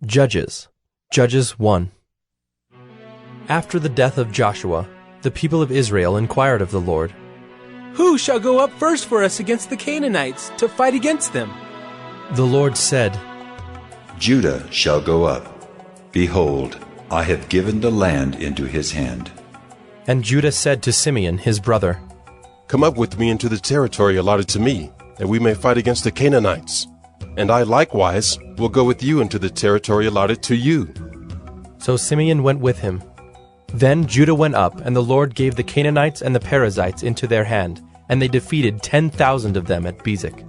Judges 1. After the death of Joshua, the people of Israel inquired of the Lord, "Who shall go up first for us against the Canaanites to fight against them?" The Lord said, Judah shall go up. Behold, I have given the land into his hand. And Judah said to Simeon his brother, Come up with me into the territory allotted to me, that we may fight against the Canaanites. And I likewise will go with you into the territory allotted to you. So Simeon went with him. Then Judah went up, and the Lord gave the Canaanites and the Perizzites into their hand, and they defeated 10,000 of them at Bezek.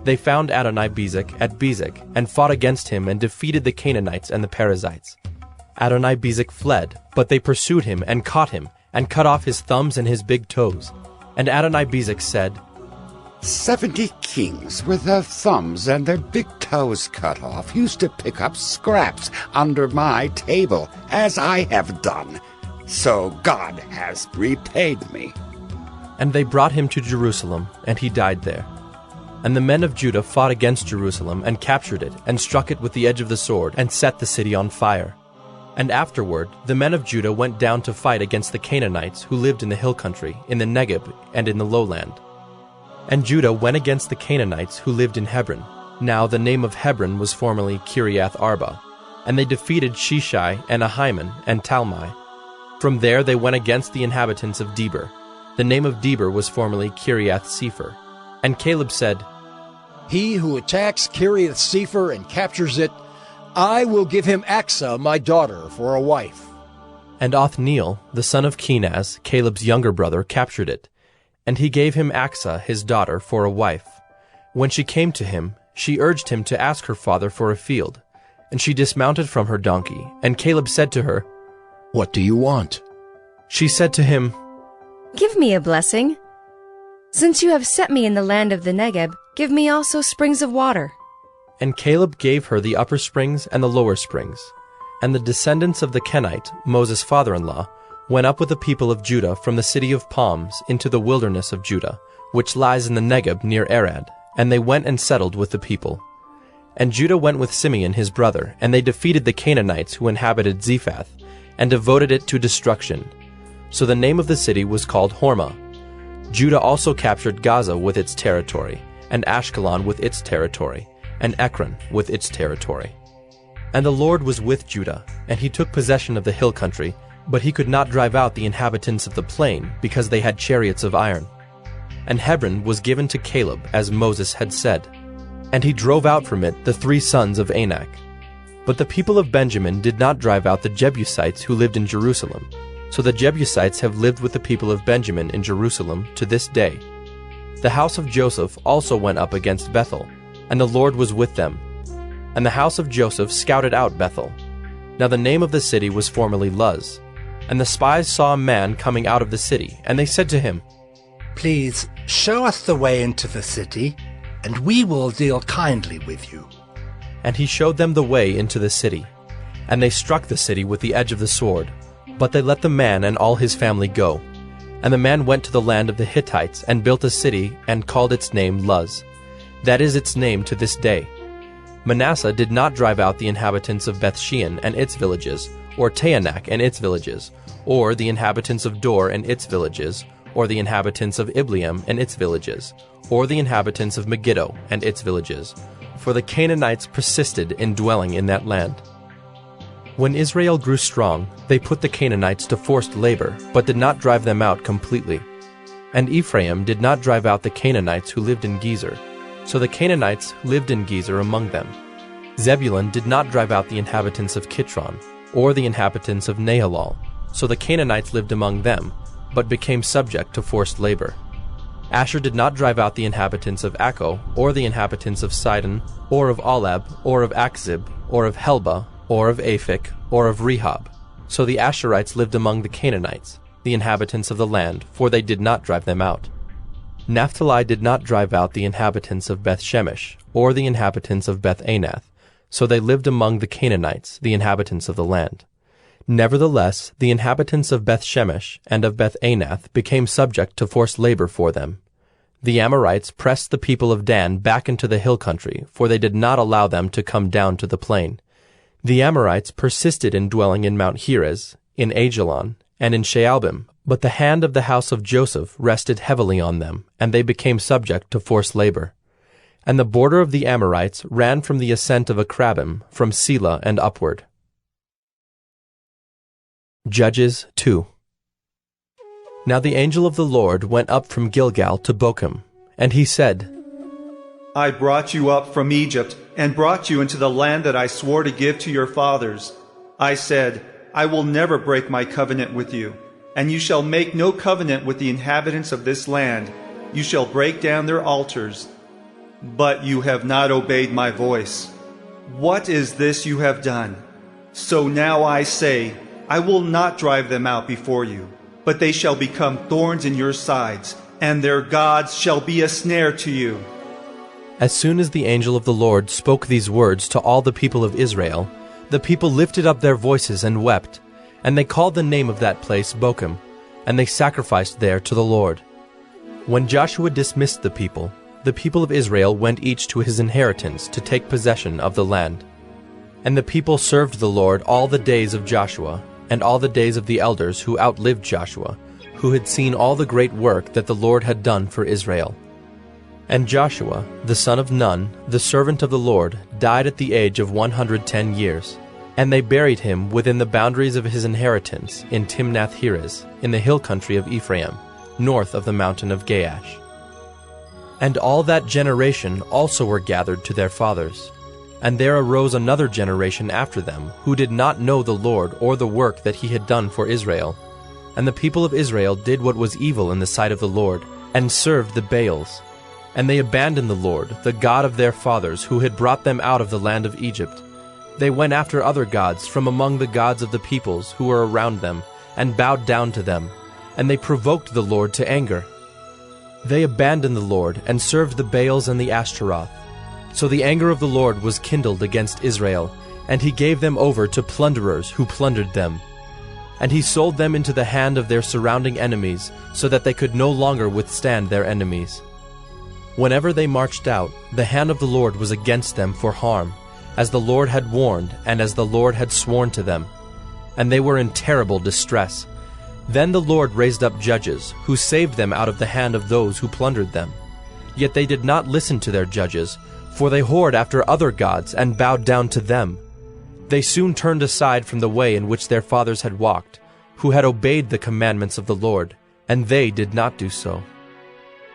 They found Adoni-Bezek at Bezek, and fought against him, and defeated the Canaanites and the Perizzites. Adoni-Bezek fled, but they pursued him, and caught him, and cut off his thumbs and his big toes. And Adoni-Bezek said, 70 kings with their thumbs and their big toes cut off used to pick up scraps under my table, as I have done. So God has repaid me. And they brought him to Jerusalem, and he died there. And the men of Judah fought against Jerusalem, and captured it, and struck it with the edge of the sword, and set the city on fire. And afterward the men of Judah went down to fight against the Canaanites who lived in the hill country, in the Negeb, and in the lowland. And Judah went against the Canaanites who lived in Hebron. Now the name of Hebron was formerly Kiriath Arba. And they defeated Sheshai, and Ahiman, and Talmai. From there they went against the inhabitants of Debir. The name of Debir was formerly Kiriath Sepher. And Caleb said, He who attacks Kiriath Sepher and captures it, I will give him Achsah, my daughter, for a wife. And Othniel, the son of Kenaz, Caleb's younger brother, captured it. And he gave him Achsah, his daughter, for a wife. When she came to him, she urged him to ask her father for a field. And she dismounted from her donkey, and Caleb said to her, What do you want? She said to him, Give me a blessing. Since you have set me in the land of the Negeb, give me also springs of water. And Caleb gave her the upper springs and the lower springs. And the descendants of the Kenite, Moses' father-in-law, went up with the people of Judah from the city of palms into the wilderness of Judah, which lies in the Negeb near Arad, and they went and settled with the people. And Judah went with Simeon his brother, and they defeated the Canaanites who inhabited Zephath, and devoted it to destruction. So the name of the city was called Hormah. Judah also captured Gaza with its territory, and Ashkelon with its territory, and Ekron with its territory. And the Lord was with Judah, and he took possession of the hill country, but he could not drive out the inhabitants of the plain, because they had chariots of iron. And Hebron was given to Caleb, as Moses had said. And he drove out from it the 3 sons of Anak. But the people of Benjamin did not drive out the Jebusites who lived in Jerusalem. So the Jebusites have lived with the people of Benjamin in Jerusalem to this day. The house of Joseph also went up against Bethel, and the Lord was with them. And the house of Joseph scouted out Bethel. Now the name of the city was formerly Luz. And the spies saw a man coming out of the city, and they said to him, Please show us the way into the city, and we will deal kindly with you. And he showed them the way into the city. And they struck the city with the edge of the sword, but they let the man and all his family go. And the man went to the land of the Hittites, and built a city, and called its name Luz. That is its name to this day. Manasseh did not drive out the inhabitants of Bethshean and its villages, or Taanach and its villages, or the inhabitants of Dor and its villages, or the inhabitants of Ibleam and its villages, or the inhabitants of Megiddo and its villages, for the Canaanites persisted in dwelling in that land. When Israel grew strong, they put the Canaanites to forced labor, but did not drive them out completely. And Ephraim did not drive out the Canaanites who lived in Gezer, so the Canaanites lived in Gezer among them. Zebulun did not drive out the inhabitants of Kitron, or the inhabitants of Nahalal, so the Canaanites lived among them, but became subject to forced labor. Asher did not drive out the inhabitants of Akko, or the inhabitants of Sidon, or of Alab, or of Achzib, or of Helba, or of Aphik, or of Rehob. So the Asherites lived among the Canaanites, the inhabitants of the land, for they did not drive them out. Naphtali did not drive out the inhabitants of Beth-Shemesh, or the inhabitants of Beth-Anath, so they lived among the Canaanites, the inhabitants of the land. Nevertheless, the inhabitants of Beth-Shemesh and of Beth-Anath became subject to forced labor for them. The Amorites pressed the people of Dan back into the hill country, for they did not allow them to come down to the plain. The Amorites persisted in dwelling in Mount Heres, in Ajalon, and in Shaalbim, but the hand of the house of Joseph rested heavily on them, and they became subject to forced labor. And the border of the Amorites ran from the ascent of Akrabim, from Selah and upward. Judges 2. Now the angel of the Lord went up from Gilgal to Bochim, and he said, I brought you up from Egypt, and brought you into the land that I swore to give to your fathers. I said, I will never break my covenant with you, and you shall make no covenant with the inhabitants of this land. You shall break down their altars. But you have not obeyed my voice. What is this you have done? So now I say, I will not drive them out before you, but they shall become thorns in your sides, and their gods shall be a snare to you. As soon as the angel of the Lord spoke these words to all the people of Israel, the people lifted up their voices and wept, and they called the name of that place Bochim, and they sacrificed there to the Lord. When Joshua dismissed the people of Israel went each to his inheritance to take possession of the land. And the people served the Lord all the days of Joshua, and all the days of the elders who outlived Joshua, who had seen all the great work that the Lord had done for Israel. And Joshua, the son of Nun, the servant of the Lord, died at the age of 110 years. And they buried him within the boundaries of his inheritance in Timnath-Heres, in the hill country of Ephraim, north of the mountain of Gaash. And all that generation also were gathered to their fathers. And there arose another generation after them, who did not know the Lord or the work that he had done for Israel. And the people of Israel did what was evil in the sight of the Lord, and served the Baals. And they abandoned the Lord, the God of their fathers, who had brought them out of the land of Egypt. They went after other gods from among the gods of the peoples who were around them, and bowed down to them, and they provoked the Lord to anger. They abandoned the Lord, and served the Baals and the Ashtaroth. So the anger of the Lord was kindled against Israel, and he gave them over to plunderers who plundered them. And he sold them into the hand of their surrounding enemies, so that they could no longer withstand their enemies. Whenever they marched out, the hand of the Lord was against them for harm, as the Lord had warned, and as the Lord had sworn to them. And they were in terrible distress. Then the Lord raised up judges, who saved them out of the hand of those who plundered them. Yet they did not listen to their judges, for they whored after other gods and bowed down to them. They soon turned aside from the way in which their fathers had walked, who had obeyed the commandments of the Lord, and they did not do so.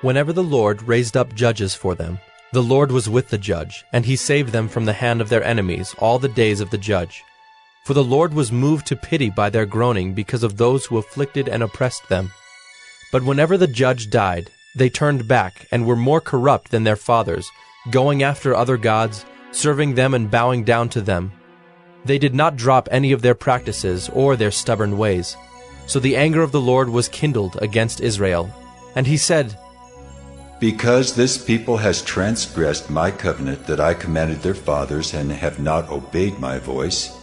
Whenever the Lord raised up judges for them, the Lord was with the judge, and he saved them from the hand of their enemies all the days of the judge. For the Lord was moved to pity by their groaning because of those who afflicted and oppressed them. But whenever the judge died, they turned back and were more corrupt than their fathers, going after other gods, serving them and bowing down to them. They did not drop any of their practices or their stubborn ways. So the anger of the Lord was kindled against Israel. And he said, Because this people has transgressed my covenant that I commanded their fathers and have not obeyed my voice,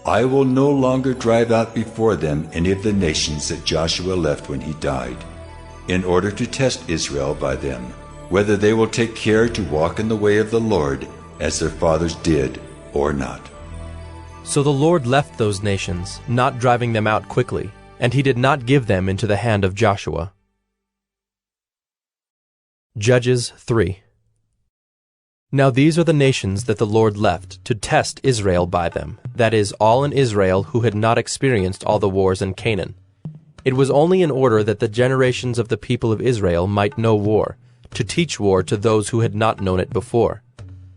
I will no longer drive out before them any of the nations that Joshua left when he died, in order to test Israel by them, whether they will take care to walk in the way of the Lord as their fathers did or not. So the Lord left those nations, not driving them out quickly, and he did not give them into the hand of Joshua. Judges 3. Now these are the nations that the Lord left to test Israel by them, that is, all in Israel who had not experienced all the wars in Canaan. It was only in order that the generations of the people of Israel might know war, to teach war to those who had not known it before.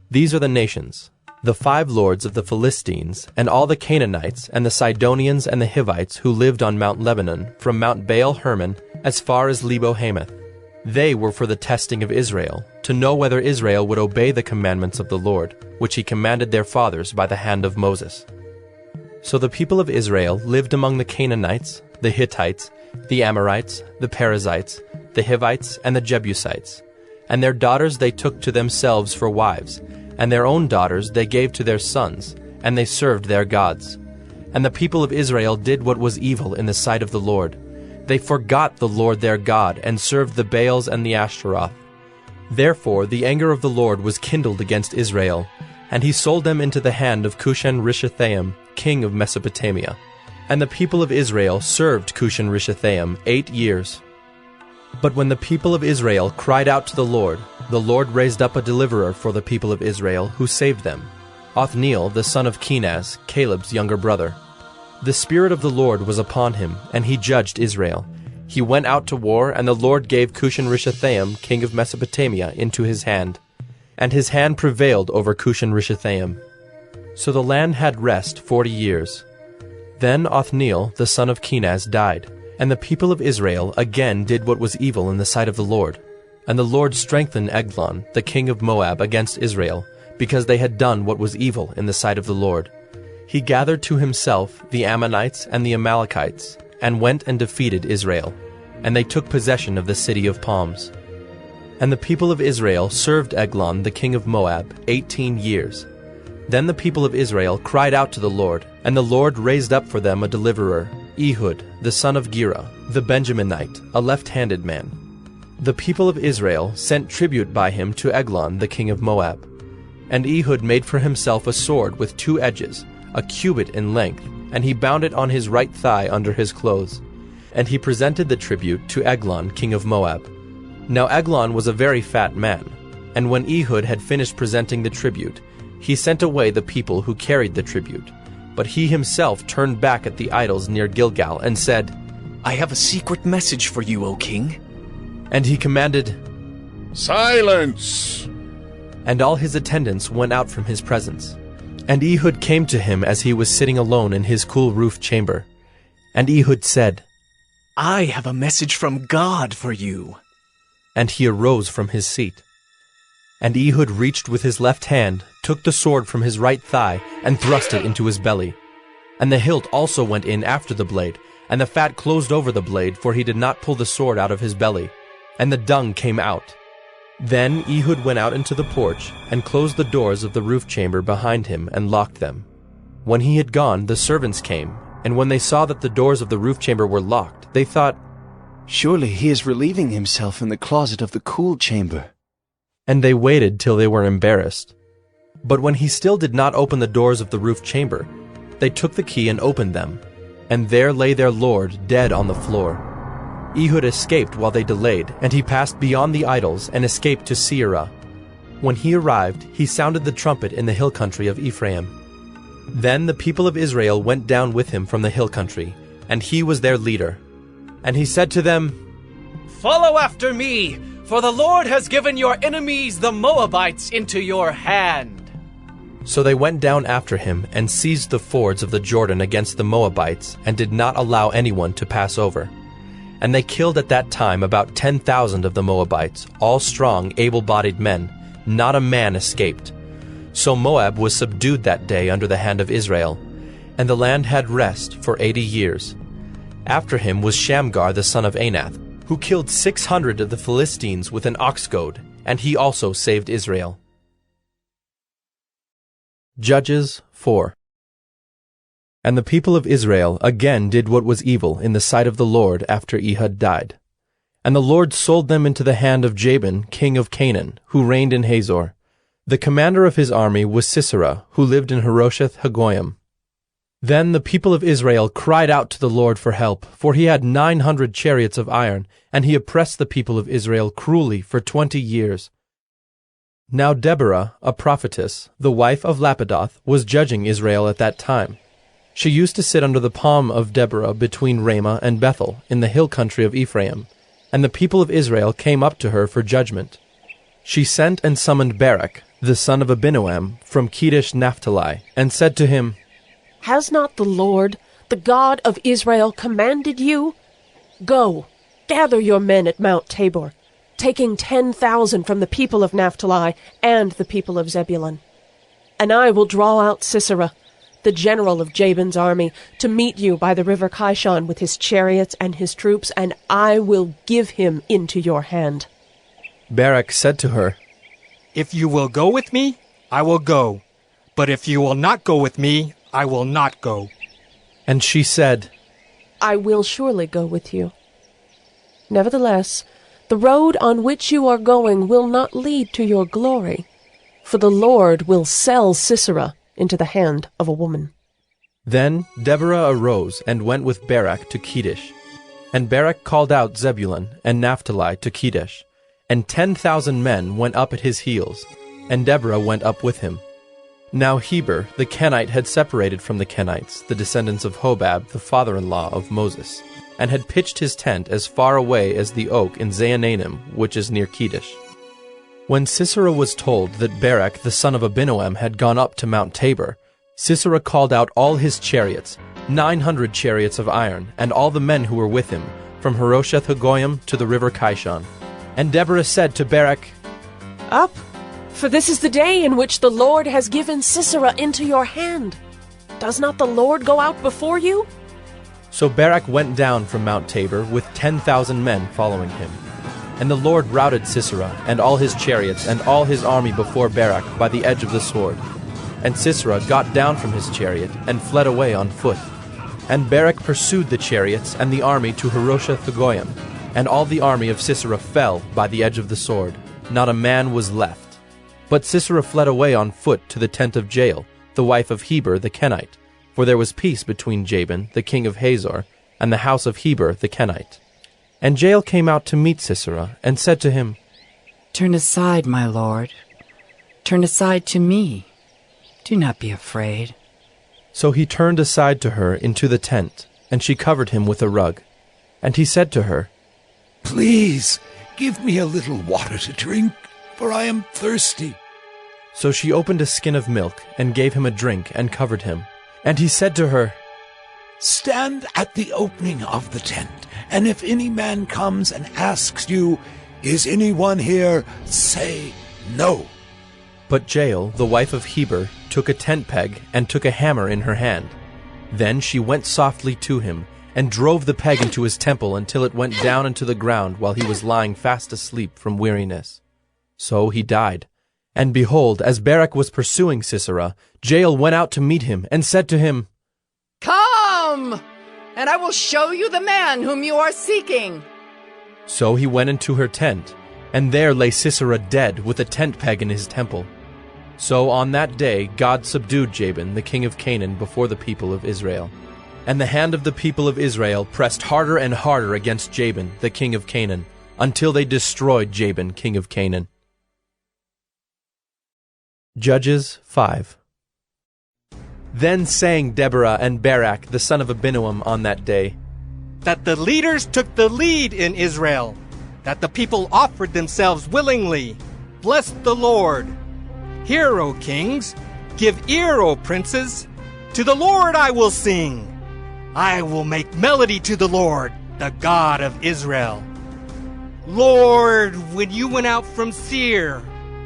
These are the nations: the 5 lords of the Philistines, and all the Canaanites, and the Sidonians and the Hivites who lived on Mount Lebanon, from Mount Baal Hermon as far as Lebo-Hamath. They were for the testing of Israel, to know whether Israel would obey the commandments of the Lord, which he commanded their fathers by the hand of Moses. So the people of Israel lived among the Canaanites, the Hittites, the Amorites, the Perizzites, the Hivites, and the Jebusites. And their daughters they took to themselves for wives, and their own daughters they gave to their sons, and they served their gods. And the people of Israel did what was evil in the sight of the Lord. They forgot the Lord their God, and served the Baals and the Ashtaroth. Therefore the anger of the Lord was kindled against Israel, And he sold them into the hand of Cushan-Rishathaim, king of Mesopotamia. And the people of Israel served Cushan-Rishathaim 8 years. But when the people of Israel cried out to the Lord raised up a deliverer for the people of Israel, who saved them, Othniel the son of Kenaz, Caleb's younger brother. The Spirit of the Lord was upon him, and he judged Israel. He went out to war, and the Lord gave Cushan-Rishathaim, king of Mesopotamia, into his hand. And his hand prevailed over Cushan-Rishathaim. So the land had rest 40 years. Then Othniel the son of Kenaz died, and the people of Israel again did what was evil in the sight of the Lord. And the Lord strengthened Eglon, the king of Moab, against Israel, because they had done what was evil in the sight of the Lord. He gathered to himself the Ammonites and the Amalekites, and went and defeated Israel, and they took possession of the city of palms. And the people of Israel served Eglon the king of Moab 18 years. Then the people of Israel cried out to the Lord, and the Lord raised up for them a deliverer, Ehud the son of Gera, the Benjaminite, a left-handed man. The people of Israel sent tribute by him to Eglon the king of Moab. And Ehud made for himself a sword with 2 edges, a cubit in length, and he bound it on his right thigh under his clothes. And he presented the tribute to Eglon king of Moab. Now Eglon was a very fat man, and when Ehud had finished presenting the tribute, he sent away the people who carried the tribute. But he himself turned back at the idols near Gilgal and said, I have a secret message for you, O king. And he commanded, Silence! And all his attendants went out from his presence. And Ehud came to him as he was sitting alone in his cool roof chamber. And Ehud said, I have a message from God for you. And he arose from his seat. And Ehud reached with his left hand, took the sword from his right thigh, and thrust it into his belly. And the hilt also went in after the blade, and the fat closed over the blade, for he did not pull the sword out of his belly. And the dung came out. Then Ehud went out into the porch, and closed the doors of the roof chamber behind him, and locked them. When he had gone, the servants came, and when they saw that the doors of the roof chamber were locked, they thought, Surely he is relieving himself in the closet of the cool chamber. And they waited till they were embarrassed. But when he still did not open the doors of the roof chamber, they took the key and opened them, and there lay their lord dead on the floor. Ehud escaped while they delayed, and he passed beyond the idols and escaped to Seirah. When he arrived, he sounded the trumpet in the hill country of Ephraim. Then the people of Israel went down with him from the hill country, and he was their leader. And he said to them, Follow after me, for the Lord has given your enemies the Moabites into your hand. So they went down after him and seized the fords of the Jordan against the Moabites, and did not allow anyone to pass over. And they killed at that time about 10,000 of the Moabites, all strong, able-bodied men. Not a man escaped. So Moab was subdued that day under the hand of Israel, and the land had rest for 80 years. After him was Shamgar the son of Anath, who killed 600 of the Philistines with an ox goad, and he also saved Israel. Judges 4. And the people of Israel again did what was evil in the sight of the Lord after Ehud died. And the Lord sold them into the hand of Jabin, king of Canaan, who reigned in Hazor. The commander of his army was Sisera, who lived in Harosheth Hagoyim. Then the people of Israel cried out to the Lord for help, for he had 900 chariots of iron, and he oppressed the people of Israel cruelly for 20 years. Now Deborah, a prophetess, the wife of Lapidoth, was judging Israel at that time. She used to sit under the palm of Deborah between Ramah and Bethel, in the hill country of Ephraim, and the people of Israel came up to her for judgment. She sent and summoned Barak, the son of Abinoam, from Kedesh Naphtali, and said to him, Has not the Lord, the God of Israel, commanded you? Go, gather your men at Mount Tabor, taking 10,000 from the people of Naphtali and the people of Zebulun. And I will draw out Sisera, the general of Jabin's army, to meet you by the river Kishon with his chariots and his troops, and I will give him into your hand. Barak said to her, If you will go with me, I will go. But if you will not go with me, I will not go. And she said, I will surely go with you. Nevertheless, the road on which you are going will not lead to your glory, for the Lord will sell Sisera into the hand of a woman. Then Deborah arose and went with Barak to Kedesh. And Barak called out Zebulun and Naphtali to Kedesh, and 10,000 men went up at his heels, and Deborah went up with him. Now Heber the Kenite had separated from the Kenites, the descendants of Hobab, the father-in-law of Moses, and had pitched his tent as far away as the oak in Zaanannim, which is near Kedesh. When Sisera was told that Barak the son of Abinoam had gone up to Mount Tabor, Sisera called out all his chariots, 900 chariots of iron, and all the men who were with him, from Harosheth-Hagoyim to the river Kishon. And Deborah said to Barak, Up, for this is the day in which the Lord has given Sisera into your hand. Does not the Lord go out before you? So Barak went down from Mount Tabor with 10,000 men following him. And the Lord routed Sisera and all his chariots and all his army before Barak by the edge of the sword. And Sisera got down from his chariot and fled away on foot. And Barak pursued the chariots and the army to Harosheth-Hagoyim, and all the army of Sisera fell by the edge of the sword. Not a man was left. But Sisera fled away on foot to the tent of Jael, the wife of Heber the Kenite, for there was peace between Jabin, the king of Hazor, and the house of Heber the Kenite. And Jael came out to meet Sisera, and said to him, Turn aside, my lord. Turn aside to me. Do not be afraid. So he turned aside to her into the tent, and she covered him with a rug. And he said to her, Please, give me a little water to drink, for I am thirsty. So she opened a skin of milk, and gave him a drink, and covered him. And he said to her, Stand at the opening of the tent, and if any man comes and asks you, Is anyone here? Say no. But Jael, the wife of Heber, took a tent peg, and took a hammer in her hand. Then she went softly to him, and drove the peg into his temple until it went down into the ground while he was lying fast asleep from weariness. So he died. And behold, as Barak was pursuing Sisera, Jael went out to meet him, and said to him, Come, and I will show you the man whom you are seeking. So he went into her tent, and there lay Sisera dead with a tent peg in his temple. So on that day God subdued Jabin, the king of Canaan, before the people of Israel. And the hand of the people of Israel pressed harder and harder against Jabin, the king of Canaan, until they destroyed Jabin, king of Canaan. Judges 5. Then sang Deborah and Barak, the son of Abinoam, on that day, That the leaders took the lead in Israel, that the people offered themselves willingly. Bless the Lord. Hear, O kings, give ear, O princes. To the Lord I will sing. I will make melody to the Lord, the God of Israel. Lord, when you went out from Seir,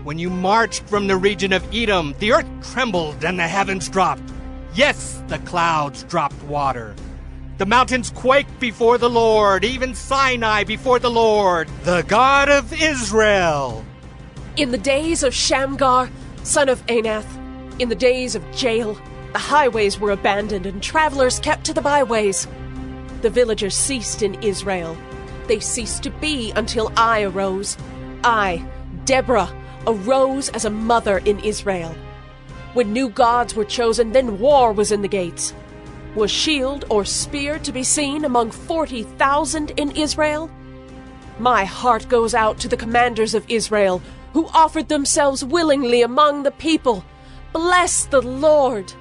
when you marched from the region of Edom, the earth trembled and the heavens dropped. Yes, the clouds dropped water. The mountains quaked before the Lord, even Sinai before the Lord, the God of Israel. In the days of Shamgar, son of Anath, in the days of Jael, the highways were abandoned and travelers kept to the byways. The villagers ceased in Israel. They ceased to be until I arose. I, Deborah, arose as a mother in Israel. When new gods were chosen, then war was in the gates. Was shield or spear to be seen among 40,000 in Israel? My heart goes out to the commanders of Israel, who offered themselves willingly among the people. Bless the Lord.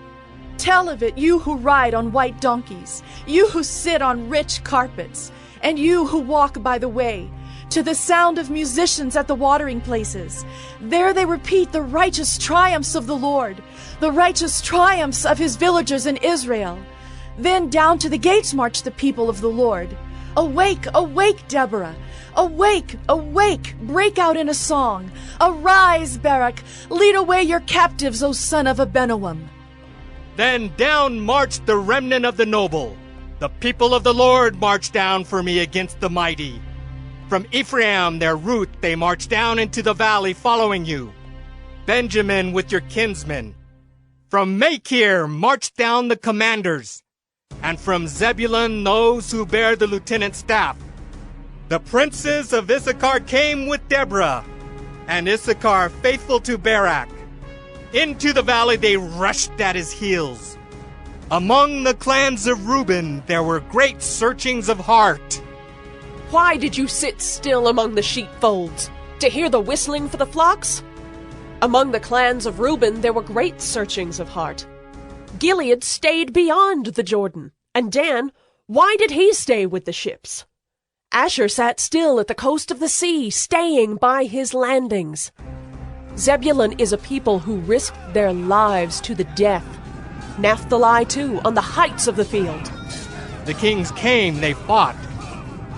Tell of it, you who ride on white donkeys, you who sit on rich carpets, and you who walk by the way, to the sound of musicians at the watering places. There they repeat the righteous triumphs of the Lord, the righteous triumphs of his villagers in Israel. Then down to the gates march the people of the Lord. Awake, awake, Deborah! Awake, awake! Break out in a song. Arise, Barak! Lead away your captives, O son of Abinoam! Then down marched the remnant of the noble. The people of the Lord marched down for me against the mighty. From Ephraim, their root, they marched down into the valley following you. Benjamin with your kinsmen. From Machir marched down the commanders. And from Zebulun those who bear the lieutenant's staff. The princes of Issachar came with Deborah, and Issachar faithful to Barak, Into the valley they rushed at his heels. Among the clans of Reuben there were great searchings of heart. Why did you sit still among the sheepfolds, to hear the whistling for the flocks? Among the clans of Reuben there were great searchings of heart. Gilead stayed beyond the Jordan, and Dan, why did he stay with the ships? Asher sat still at the coast of the sea, staying by his landings. Zebulun is a people who risked their lives to the death. Naphtali, too, on the heights of the field. The kings came, they fought.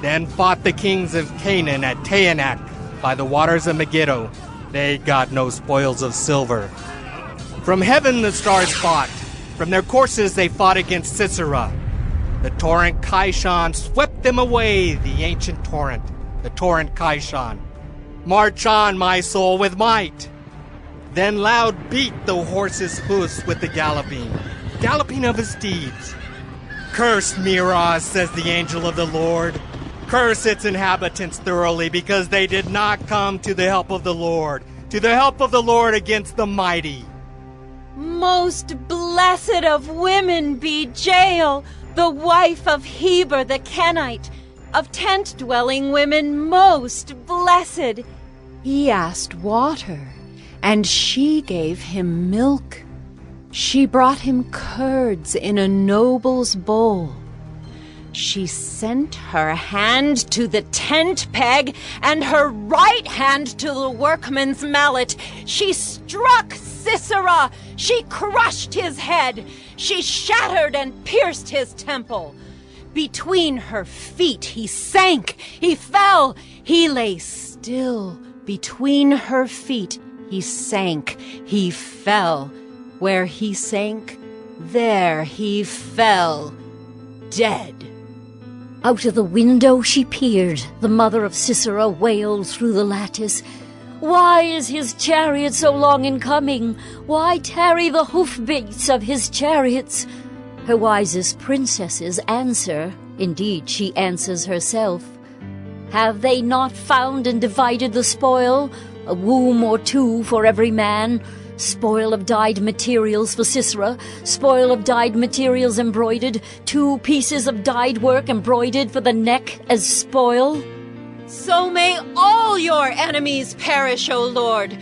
Then fought the kings of Canaan at Taanach by the waters of Megiddo. They got no spoils of silver. From heaven the stars fought. From their courses they fought against Sisera. The torrent Kishon swept them away, the ancient torrent, the torrent Kishon. March on, my soul, with might. Then loud beat the horse's hoofs with the galloping of his steeds. Curse Meroz, says the angel of the Lord. Curse its inhabitants thoroughly, because they did not come to the help of the Lord against the mighty. Most blessed of women be Jael, the wife of Heber the Kenite, of tent-dwelling women most blessed. He asked water, and she gave him milk. She brought him curds in a noble's bowl. She sent her hand to the tent peg and her right hand to the workman's mallet. She struck Sisera. She crushed his head. She shattered and pierced his temple. Between her feet he sank. He fell. He lay still. Between her feet he sank. He fell. Where he sank, there he fell, dead. Out of the window she peered. The mother of Sisera wailed through the lattice. Why is his chariot so long in coming? Why tarry the hoofbeats of his chariots? Her wisest princesses answer. Indeed, she answers herself. Have they not found and divided the spoil? A womb or two for every man. Spoil of dyed materials for Sisera, spoil of dyed materials embroidered, 2 pieces of dyed work embroidered for the neck as spoil. So may all your enemies perish, O Lord,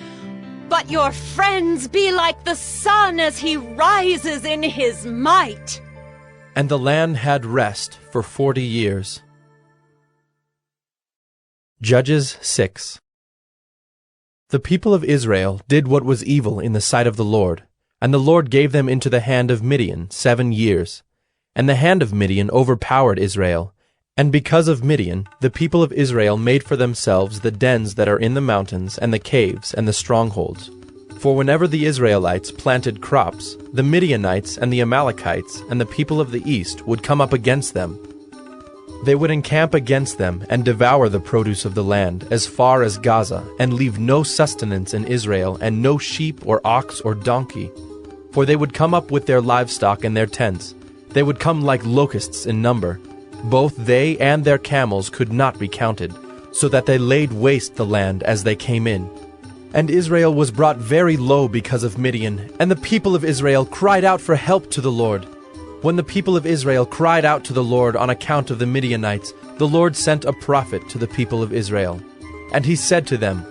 but your friends be like the sun as he rises in his might. And the land had rest for 40 years. Judges 6. The people of Israel did what was evil in the sight of the Lord, and the Lord gave them into the hand of Midian 7 years. And the hand of Midian overpowered Israel. And because of Midian, the people of Israel made for themselves the dens that are in the mountains, and the caves, and the strongholds. For whenever the Israelites planted crops, the Midianites and the Amalekites and the people of the east would come up against them. They would encamp against them and devour the produce of the land as far as Gaza, and leave no sustenance in Israel, and no sheep or ox or donkey. For they would come up with their livestock and their tents. They would come like locusts in number. Both they and their camels could not be counted, so that they laid waste the land as they came in. And Israel was brought very low because of Midian, and the people of Israel cried out for help to the Lord. When the people of Israel cried out to the Lord on account of the Midianites, the Lord sent a prophet to the people of Israel. And he said to them,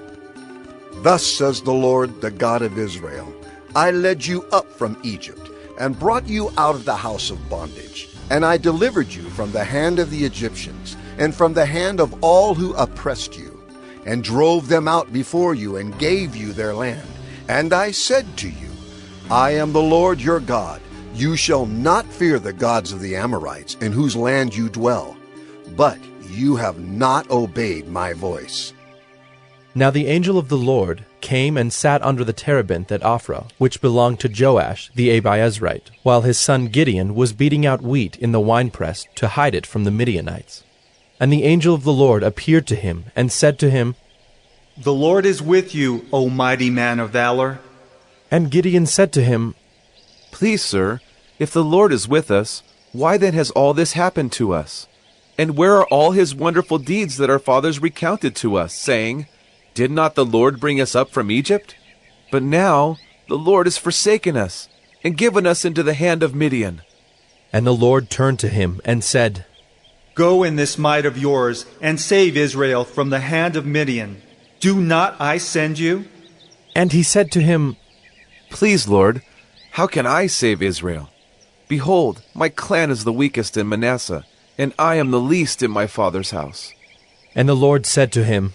Thus says the Lord, the God of Israel, I led you up from Egypt, and brought you out of the house of bondage. And I delivered you from the hand of the Egyptians, and from the hand of all who oppressed you, and drove them out before you, and gave you their land. And I said to you, I am the Lord your God. You shall not fear the gods of the Amorites, in whose land you dwell. But you have not obeyed my voice. Now the angel of the Lord came and sat under the terebinth at Ophrah, which belonged to Joash the Abiezrite, while his son Gideon was beating out wheat in the winepress to hide it from the Midianites. And the angel of the Lord appeared to him and said to him, The Lord is with you, O mighty man of valor. And Gideon said to him, Please, sir, if the Lord is with us, why then has all this happened to us? And where are all his wonderful deeds that our fathers recounted to us, saying, Did not the Lord bring us up from Egypt? But now The Lord has forsaken us and given us into the hand of Midian. And the Lord turned to him and said, Go in this might of yours and save Israel from the hand of Midian. Do not I send you? And he said to him, Please, Lord, how can I save Israel? Behold, my clan is the weakest in Manasseh, and I am the least in my father's house. And the Lord said to him,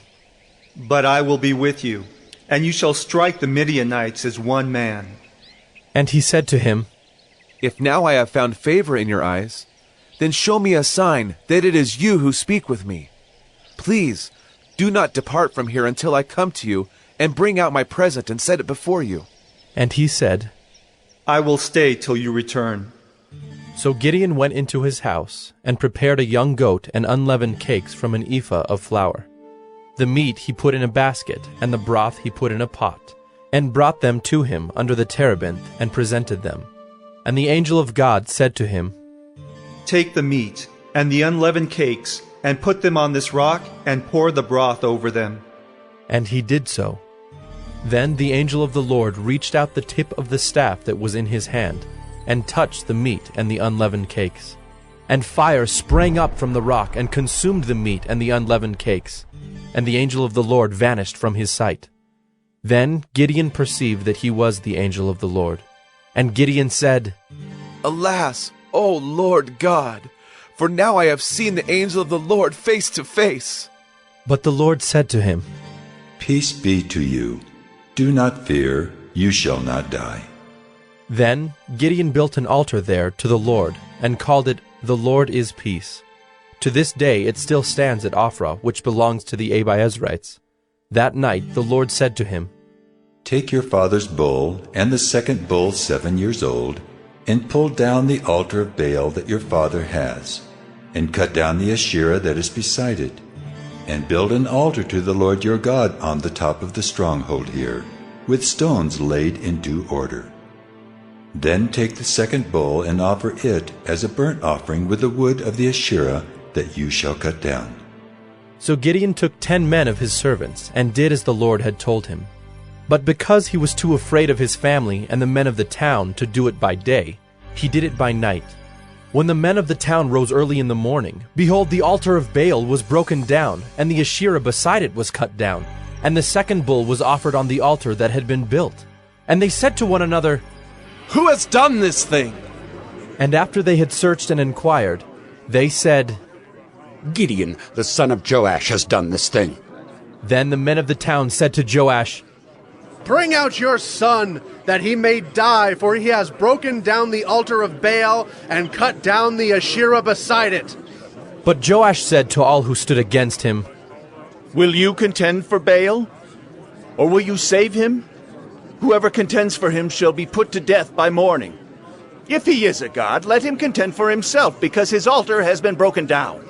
But I will be with you, and you shall strike the Midianites as one man. And he said to him, If now I have found favor in your eyes, then show me a sign that it is you who speak with me. Please, do not depart from here until I come to you and bring out my present and set it before you. And he said, I will stay till you return. So Gideon went into his house, and prepared a young goat and unleavened cakes from an ephah of flour. The meat he put in a basket, and the broth he put in a pot, and brought them to him under the terebinth, and presented them. And the angel of God said to him, Take the meat and the unleavened cakes, and put them on this rock, and pour the broth over them. And he did so. Then the angel of the Lord reached out the tip of the staff that was in his hand, and touched the meat and the unleavened cakes. And fire sprang up from the rock, and consumed the meat and the unleavened cakes. And the angel of the Lord vanished from his sight. Then Gideon perceived that he was the angel of the Lord. And Gideon said, Alas, O Lord God, for now I have seen the angel of the Lord face to face. But the Lord said to him, Peace be to you. Do not fear, you shall not die. Then Gideon built an altar there to the Lord, and called it, The Lord is Peace. To this day it still stands at Ophrah, which belongs to the Abiezrites. That night the Lord said to him, Take your father's bull, and the second bull 7 years old, and pull down the altar of Baal that your father has, and cut down the Asherah that is beside it, and build an altar to the Lord your God on the top of the stronghold here, with stones laid in due order. Then take the second bull and offer it as a burnt offering with the wood of the Asherah that you shall cut down. So Gideon took 10 men of his servants, and did as the Lord had told him. But because he was too afraid of his family and the men of the town to do it by day, he did it by night. When the men of the town rose early in the morning, behold, the altar of Baal was broken down, and the Asherah beside it was cut down, and the second bull was offered on the altar that had been built. And they said to one another, Who has done this thing? And after they had searched and inquired, they said, Gideon, the son of Joash, has done this thing. Then the men of the town said to Joash, Bring out your son, that he may die, for he has broken down the altar of Baal and cut down the Asherah beside it. But Joash said to all who stood against him, Will you contend for Baal? Or will you save him? Whoever contends for him shall be put to death by morning. If he is a god, let him contend for himself, because his altar has been broken down.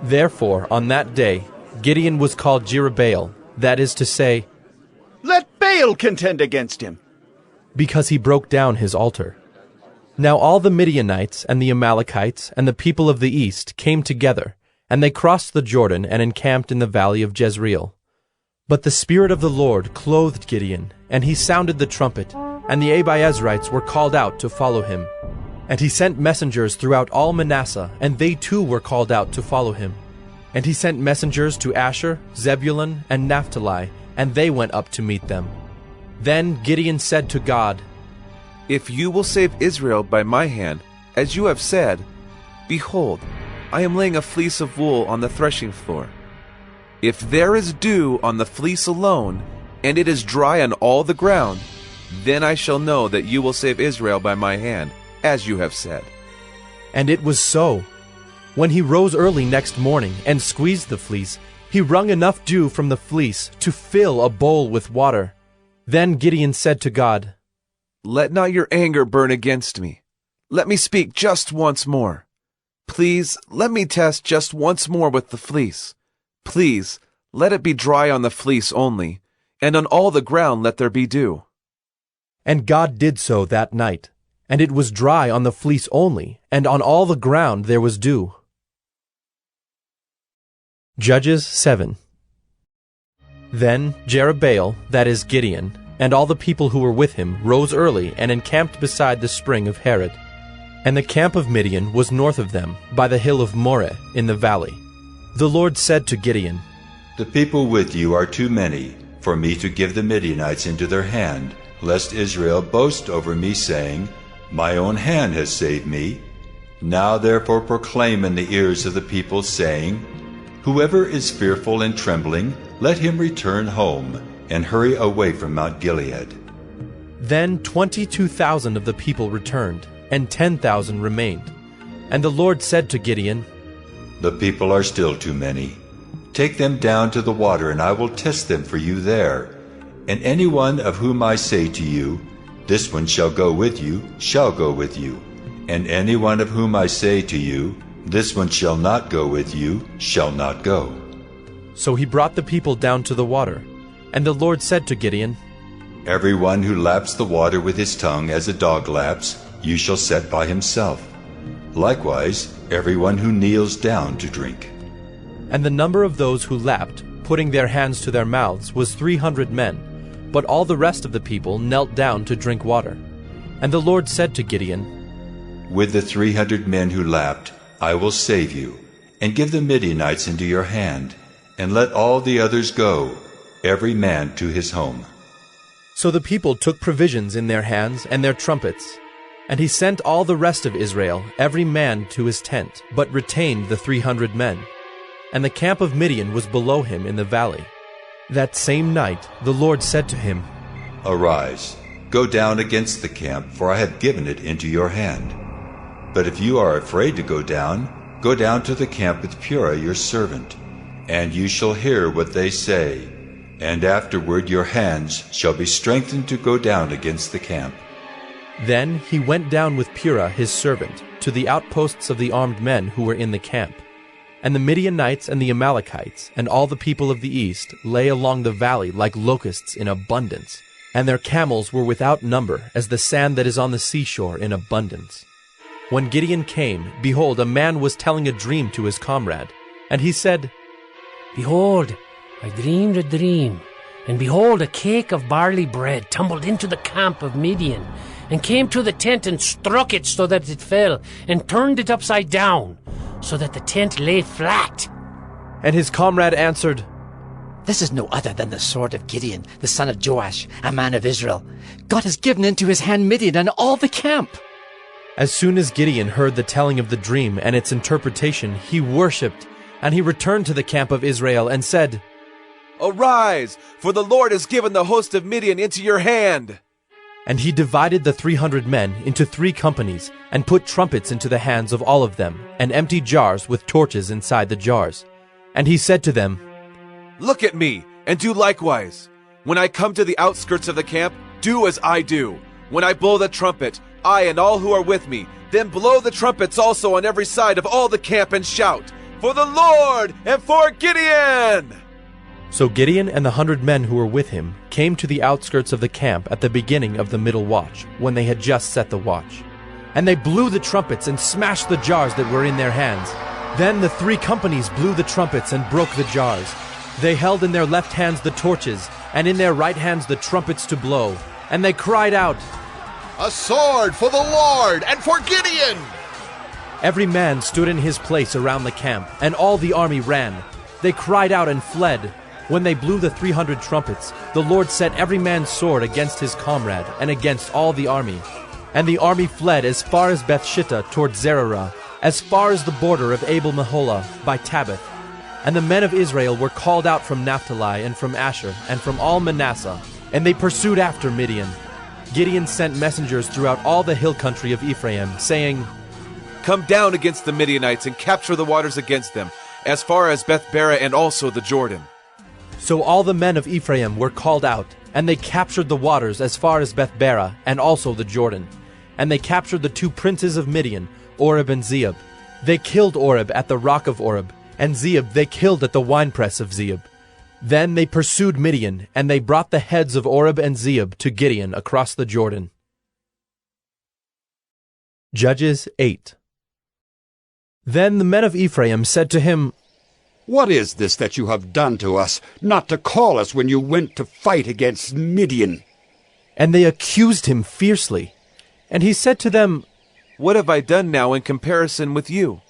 Therefore, on that day, Gideon was called Jerubbaal, that is to say, Let Baal contend against him, because he broke down his altar. Now all the Midianites and the Amalekites and the people of the east came together, and they crossed the Jordan and encamped in the valley of Jezreel. But the Spirit of the Lord clothed Gideon, and he sounded the trumpet, and the Abiezrites were called out to follow him. And he sent messengers throughout all Manasseh, and they too were called out to follow him. And he sent messengers to Asher, Zebulun, and Naphtali, and they went up to meet them. Then Gideon said to God, If you will save Israel by my hand, as you have said, behold, I am laying a fleece of wool on the threshing floor. If there is dew on the fleece alone, and it is dry on all the ground, then I shall know that you will save Israel by my hand, as you have said. And it was so. When he rose early next morning and squeezed the fleece, he wrung enough dew from the fleece to fill a bowl with water. Then Gideon said to God, Let not your anger burn against me. Let me speak just once more. Please, let me test just once more with the fleece. Please, let it be dry on the fleece only, and on all the ground let there be dew. And God did so that night, and it was dry on the fleece only, and on all the ground there was dew. Judges 7. Then Jerubbaal, that is Gideon, And all the people who were with him rose early and encamped beside the spring of Harod. And the camp of Midian was north of them, by the hill of Moreh in the valley. The Lord said to Gideon, The people with you are too many for me to give the Midianites into their hand, lest Israel boast over me, saying, My own hand has saved me. Now therefore proclaim in the ears of the people, saying, Whoever is fearful and trembling, let him return home, and hurry away from Mount Gilead. Then 22,000 of the people returned, and 10,000 remained. And the Lord said to Gideon, The people are still too many. Take them down to the water, and I will test them for you there. And anyone of whom I say to you, This one shall go with you, shall go with you. And anyone of whom I say to you, This one shall not go with you, shall not go. So he brought the people down to the water. And the Lord said to Gideon, Everyone who laps the water with his tongue as a dog laps, you shall set by himself. Likewise, everyone who kneels down to drink. And the number of those who lapped, putting their hands to their mouths, was 300 men. But all the rest of the people knelt down to drink water. And the Lord said to Gideon, With the 300 men who lapped, I will save you, and give the Midianites into your hand, and let all the others go, every man to his home. So the people took provisions in their hands and their trumpets. And he sent all the rest of Israel, every man to his tent, but retained the 300 men. And the camp of Midian was below him in the valley. That same night the Lord said to him, Arise, go down against the camp, for I have given it into your hand. But if you are afraid to go down to the camp with Purah your servant, and you shall hear what they say. And afterward your hands shall be strengthened to go down against the camp. Then he went down with Purah his servant to the outposts of the armed men who were in the camp. And the Midianites and the Amalekites and all the people of the east lay along the valley like locusts in abundance, and their camels were without number as the sand that is on the seashore in abundance. When Gideon came, behold, a man was telling a dream to his comrade. And he said, Behold, I dreamed a dream, and behold, a cake of barley bread tumbled into the camp of Midian, and came to the tent and struck it so that it fell, and turned it upside down, so that the tent lay flat. And his comrade answered, This is no other than the sword of Gideon, the son of Joash, a man of Israel. God has given into his hand Midian and all the camp. As soon as Gideon heard the telling of the dream and its interpretation, he worshipped, and he returned to the camp of Israel and said, Arise, for the Lord has given the host of Midian into your hand. And he divided the 300 men into 3 companies, and put trumpets into the hands of all of them, and empty jars with torches inside the jars. And he said to them, Look at me, and do likewise. When I come to the outskirts of the camp, do as I do. When I blow the trumpet, I and all who are with me, then blow the trumpets also on every side of all the camp, and shout, For the Lord and for Gideon! So Gideon and the 100 men who were with him came to the outskirts of the camp at the beginning of the middle watch, when they had just set the watch. And they blew the trumpets and smashed the jars that were in their hands. Then the 3 companies blew the trumpets and broke the jars. They held in their left hands the torches, and in their right hands the trumpets to blow. And they cried out, A sword for the Lord and for Gideon! Every man stood in his place around the camp, and all the army ran. They cried out and fled. When they blew the 300 trumpets, the Lord set every man's sword against his comrade and against all the army. And the army fled as far as Bethshittah toward Zererah, as far as the border of Abel-Meholah by Tabbath. And the men of Israel were called out from Naphtali and from Asher and from all Manasseh, and they pursued after Midian. Gideon sent messengers throughout all the hill country of Ephraim, saying, Come down against the Midianites and capture the waters against them, as far as Beth-barah and also the Jordan. So all the men of Ephraim were called out, and they captured the waters as far as Beth-barah and also the Jordan. And they captured the 2 princes of Midian, Oreb and Zeeb. They killed Oreb at the rock of Oreb, and Zeeb they killed at the winepress of Zeeb. Then they pursued Midian, and they brought the heads of Oreb and Zeeb to Gideon across the Jordan. Judges 8. Then the men of Ephraim said to him, What is this that you have done to us, not to call us when you went to fight against Midian? And they accused him fiercely. And he said to them, What have I done now in comparison with you?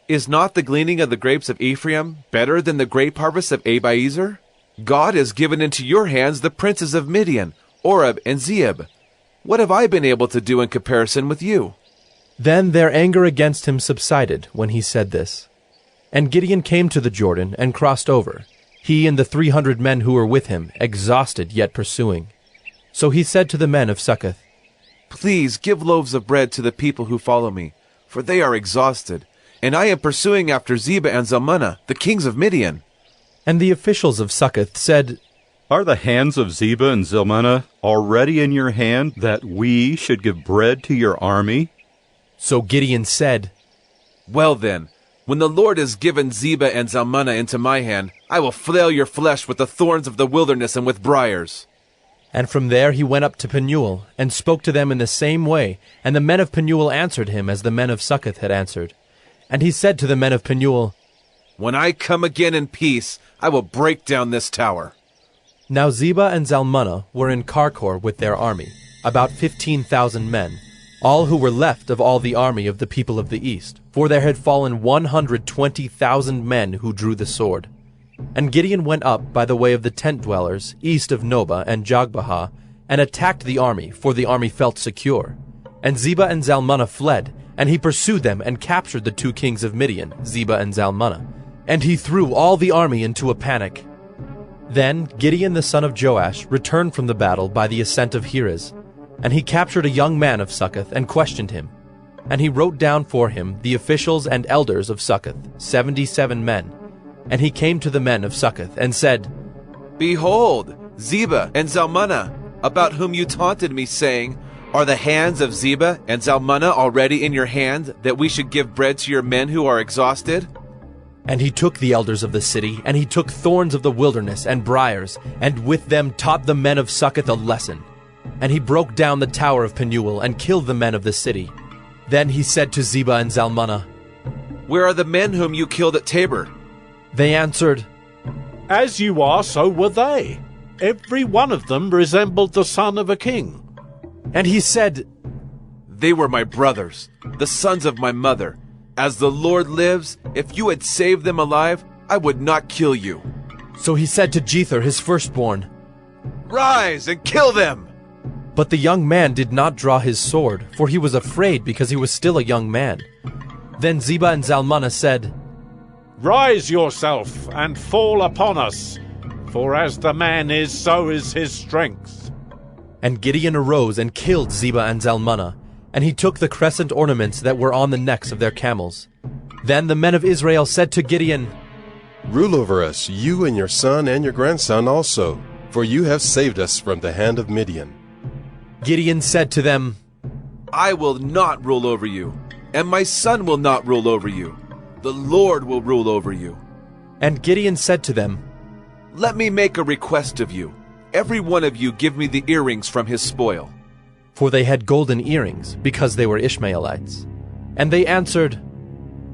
Is not the gleaning of the grapes of Ephraim better than the grape harvest of Abiezer? God has given into your hands the princes of Midian, Oreb and Zeeb. What have I been able to do in comparison with you? Then their anger against him subsided when he said this. And Gideon came to the Jordan and crossed over, he and the 300 men who were with him, exhausted yet pursuing. So he said to the men of Succoth, Please give loaves of bread to the people who follow me, for they are exhausted, and I am pursuing after Zebah and Zalmunna, the kings of Midian. And the officials of Succoth said, Are the hands of Zebah and Zalmunna already in your hand, that we should give bread to your army? So Gideon said, Well then, when the Lord has given Zebah and Zalmunna into my hand, I will flail your flesh with the thorns of the wilderness and with briars. And from there he went up to Penuel, and spoke to them in the same way, and the men of Penuel answered him as the men of Succoth had answered. And he said to the men of Penuel, When I come again in peace, I will break down this tower. Now Zebah and Zalmunna were in Karkor with their army, about 15,000 men, all who were left of all the army of the people of the east, for there had fallen 120,000 men who drew the sword. And Gideon went up by the way of the tent dwellers, east of Nobah and Jogbehah, and attacked the army, for the army felt secure. And Zebah and Zalmunna fled, and he pursued them and captured the 2 kings of Midian, Zebah and Zalmunna. And he threw all the army into a panic. Then Gideon the son of Joash returned from the battle by the ascent of Heres, and he captured a young man of Succoth and questioned him. And he wrote down for him the officials and elders of Succoth, 77 men. And he came to the men of Succoth and said, Behold, Zebah and Zalmunna, about whom you taunted me, saying, Are the hands of Zebah and Zalmunna already in your hand, that we should give bread to your men who are exhausted? And he took the elders of the city, and he took thorns of the wilderness and briars, and with them taught the men of Succoth a lesson. And he broke down the tower of Penuel, and killed the men of the city. Then he said to Zebah and Zalmunna, Where are the men whom you killed at Tabor? They answered, As you are, so were they. Every one of them resembled the son of a king. And he said, They were my brothers, the sons of my mother. As the Lord lives, if you had saved them alive, I would not kill you. So he said to Jether, his firstborn, Rise and kill them! But the young man did not draw his sword, for he was afraid because he was still a young man. Then Zebah and Zalmunna said, Rise yourself and fall upon us, for as the man is, so is his strength. And Gideon arose and killed Zebah and Zalmunna, and he took the crescent ornaments that were on the necks of their camels. Then the men of Israel said to Gideon, Rule over us, you and your son and your grandson also, for you have saved us from the hand of Midian. Gideon said to them, I will not rule over you, and my son will not rule over you. The Lord will rule over you. And Gideon said to them, Let me make a request of you. Every one of you give me the earrings from his spoil. For they had golden earrings, because they were Ishmaelites. And they answered,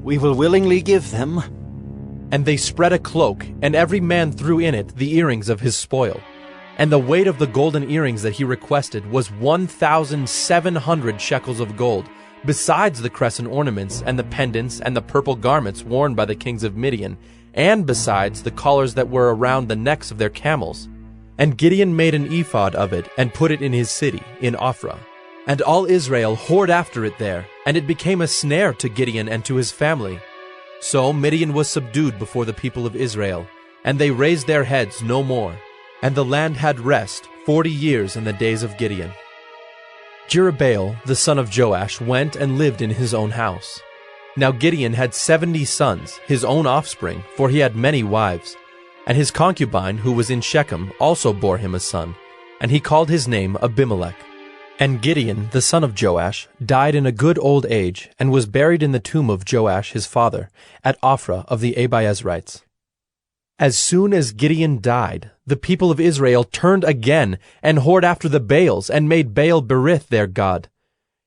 We will willingly give them. And they spread a cloak, and every man threw in it the earrings of his spoil. And the weight of the golden earrings that he requested was 1,700 shekels of gold, besides the crescent ornaments and the pendants and the purple garments worn by the kings of Midian, and besides the collars that were around the necks of their camels. And Gideon made an ephod of it and put it in his city, in Ophrah. And all Israel whored after it there, and it became a snare to Gideon and to his family. So Midian was subdued before the people of Israel, and they raised their heads no more. And the land had rest 40 years in the days of Gideon. Jerubbaal, the son of Joash, went and lived in his own house. Now Gideon had 70 sons, his own offspring, for he had many wives. And his concubine, who was in Shechem, also bore him a son, and he called his name Abimelech. And Gideon, the son of Joash, died in a good old age, and was buried in the tomb of Joash his father, at Ophrah of the Abiezrites. As soon as Gideon died, the people of Israel turned again, and whored after the Baals, and made Baal Berith their god.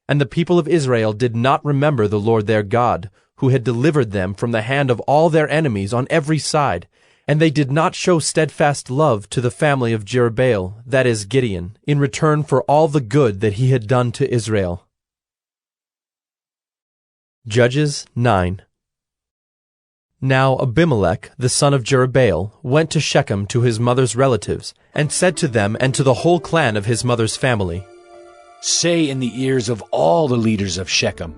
And the people of Israel did not remember the Lord their God, who had delivered them from the hand of all their enemies on every side, And they did not show steadfast love to the family of Jerubbaal, that is, Gideon, in return for all the good that he had done to Israel. Judges 9. Now Abimelech, the son of Jerubbaal, went to Shechem to his mother's relatives, and said to them and to the whole clan of his mother's family, Say in the ears of all the leaders of Shechem,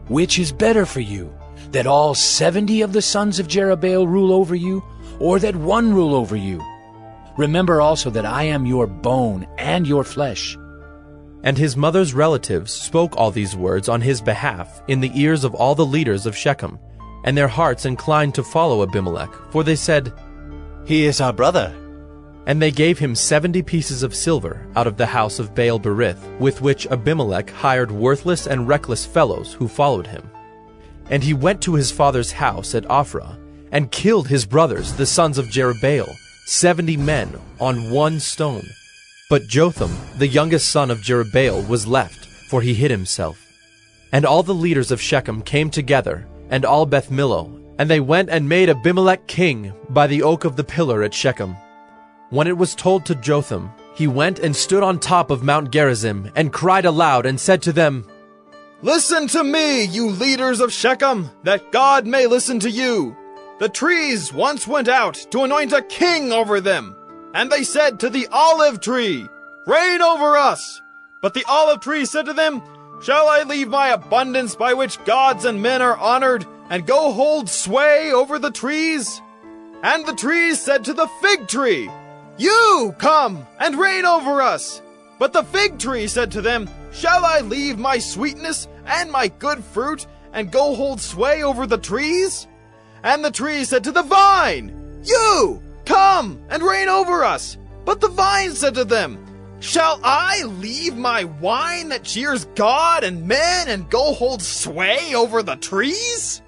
which is better for you, that all 70 of the sons of Jerubbaal rule over you, or that one rule over you? Remember also that I am your bone and your flesh. And his mother's relatives spoke all these words on his behalf in the ears of all the leaders of Shechem, and their hearts inclined to follow Abimelech, for they said, He is our brother. And they gave him 70 pieces of silver out of the house of Baal-berith, with which Abimelech hired worthless and reckless fellows who followed him. And he went to his father's house at Ophrah, and killed his brothers, the sons of Jerubbaal, 70 men on one stone. But Jotham, the youngest son of Jerubbaal, was left, for he hid himself. And all the leaders of Shechem came together, and all Beth Millo, and they went and made Abimelech king by the oak of the pillar at Shechem. When it was told to Jotham, he went and stood on top of Mount Gerizim, and cried aloud, and said to them, Listen to me, you leaders of Shechem, that God may listen to you. The trees once went out to anoint a king over them, and they said to the olive tree, Reign over us. But the olive tree said to them, Shall I leave my abundance by which gods and men are honored, and go hold sway over the trees? And the trees said to the fig tree, You come and reign over us. But the fig tree said to them, Shall I leave my sweetness and my good fruit, and go hold sway over the trees? And the tree said to the vine, You come and reign over us. But the vine said to them, Shall I leave my wine that cheers God and men, and go hold sway over the trees?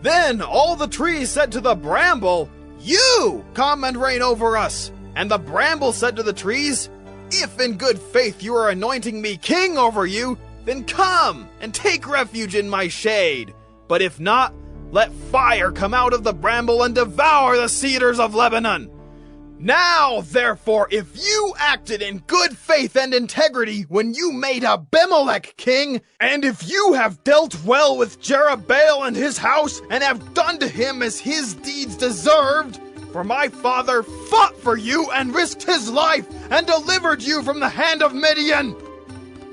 Then all the trees said to the bramble, You come and reign over us. And the bramble said to the trees, If in good faith you are anointing me king over you, then come and take refuge in my shade. But if not, let fire come out of the bramble and devour the cedars of Lebanon. Now, therefore, if you acted in good faith and integrity when you made Abimelech king, and if you have dealt well with Jerubbaal and his house, and have done to him as his deeds deserved, for my father fought for you and risked his life and delivered you from the hand of Midian,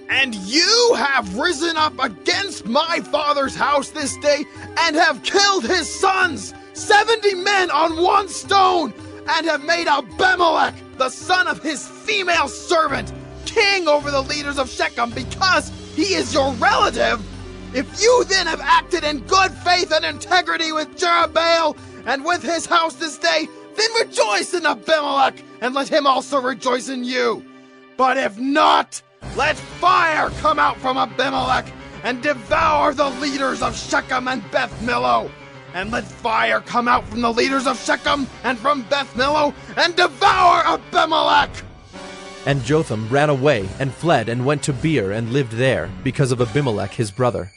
and you have risen up against my father's house this day and have killed his sons, 70 men on one stone, and have made Abimelech, the son of his female servant, king over the leaders of Shechem because he is your relative. If you then have acted in good faith and integrity with Jerubbaal and with his house this day, then rejoice in Abimelech, and let him also rejoice in you. But if not, let fire come out from Abimelech and devour the leaders of Shechem and Beth Millo. And let fire come out from the leaders of Shechem and from Beth Millo and devour Abimelech. And Jotham ran away and fled and went to Beer and lived there because of Abimelech his brother.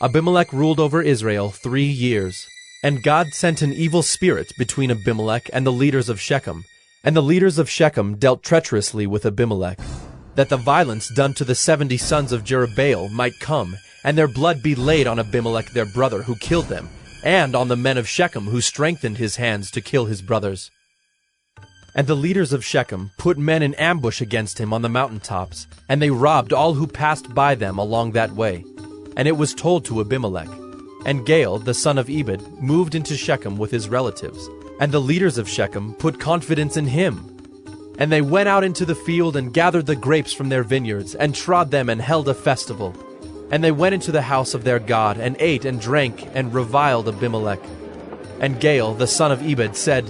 Abimelech ruled over Israel 3 years. And God sent an evil spirit between Abimelech and the leaders of Shechem. And the leaders of Shechem dealt treacherously with Abimelech, that the violence done to the 70 sons of Jerubbaal might come, and their blood be laid on Abimelech their brother who killed them, and on the men of Shechem who strengthened his hands to kill his brothers. And the leaders of Shechem put men in ambush against him on the mountaintops, and they robbed all who passed by them along that way. And it was told to Abimelech. And Gaal, the son of Ebed, moved into Shechem with his relatives, and the leaders of Shechem put confidence in him. And they went out into the field and gathered the grapes from their vineyards, and trod them and held a festival. And they went into the house of their God, and ate and drank, and reviled Abimelech. And Gaal, the son of Ebed, said,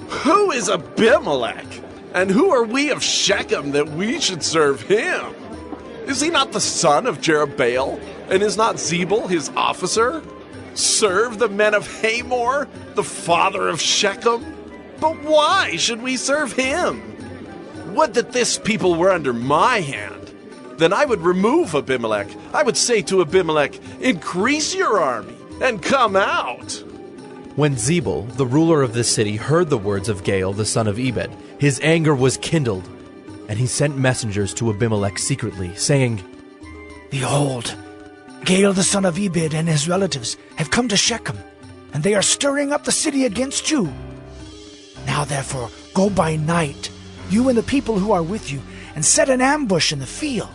Who is Abimelech? And who are we of Shechem that we should serve him? Is he not the son of Jerubbaal? And is not Zebah his officer? Serve the men of Hamor, the father of Shechem? But why should we serve him? Would that this people were under my hand. Then I would remove Abimelech. I would say to Abimelech, Increase your army and come out. When Zebah, the ruler of the city, heard the words of Gaal the son of Ebed, his anger was kindled, and he sent messengers to Abimelech secretly, saying, Behold, Gaal the son of Ebed and his relatives have come to Shechem, and they are stirring up the city against you. Now therefore go by night, you and the people who are with you, and set an ambush in the field.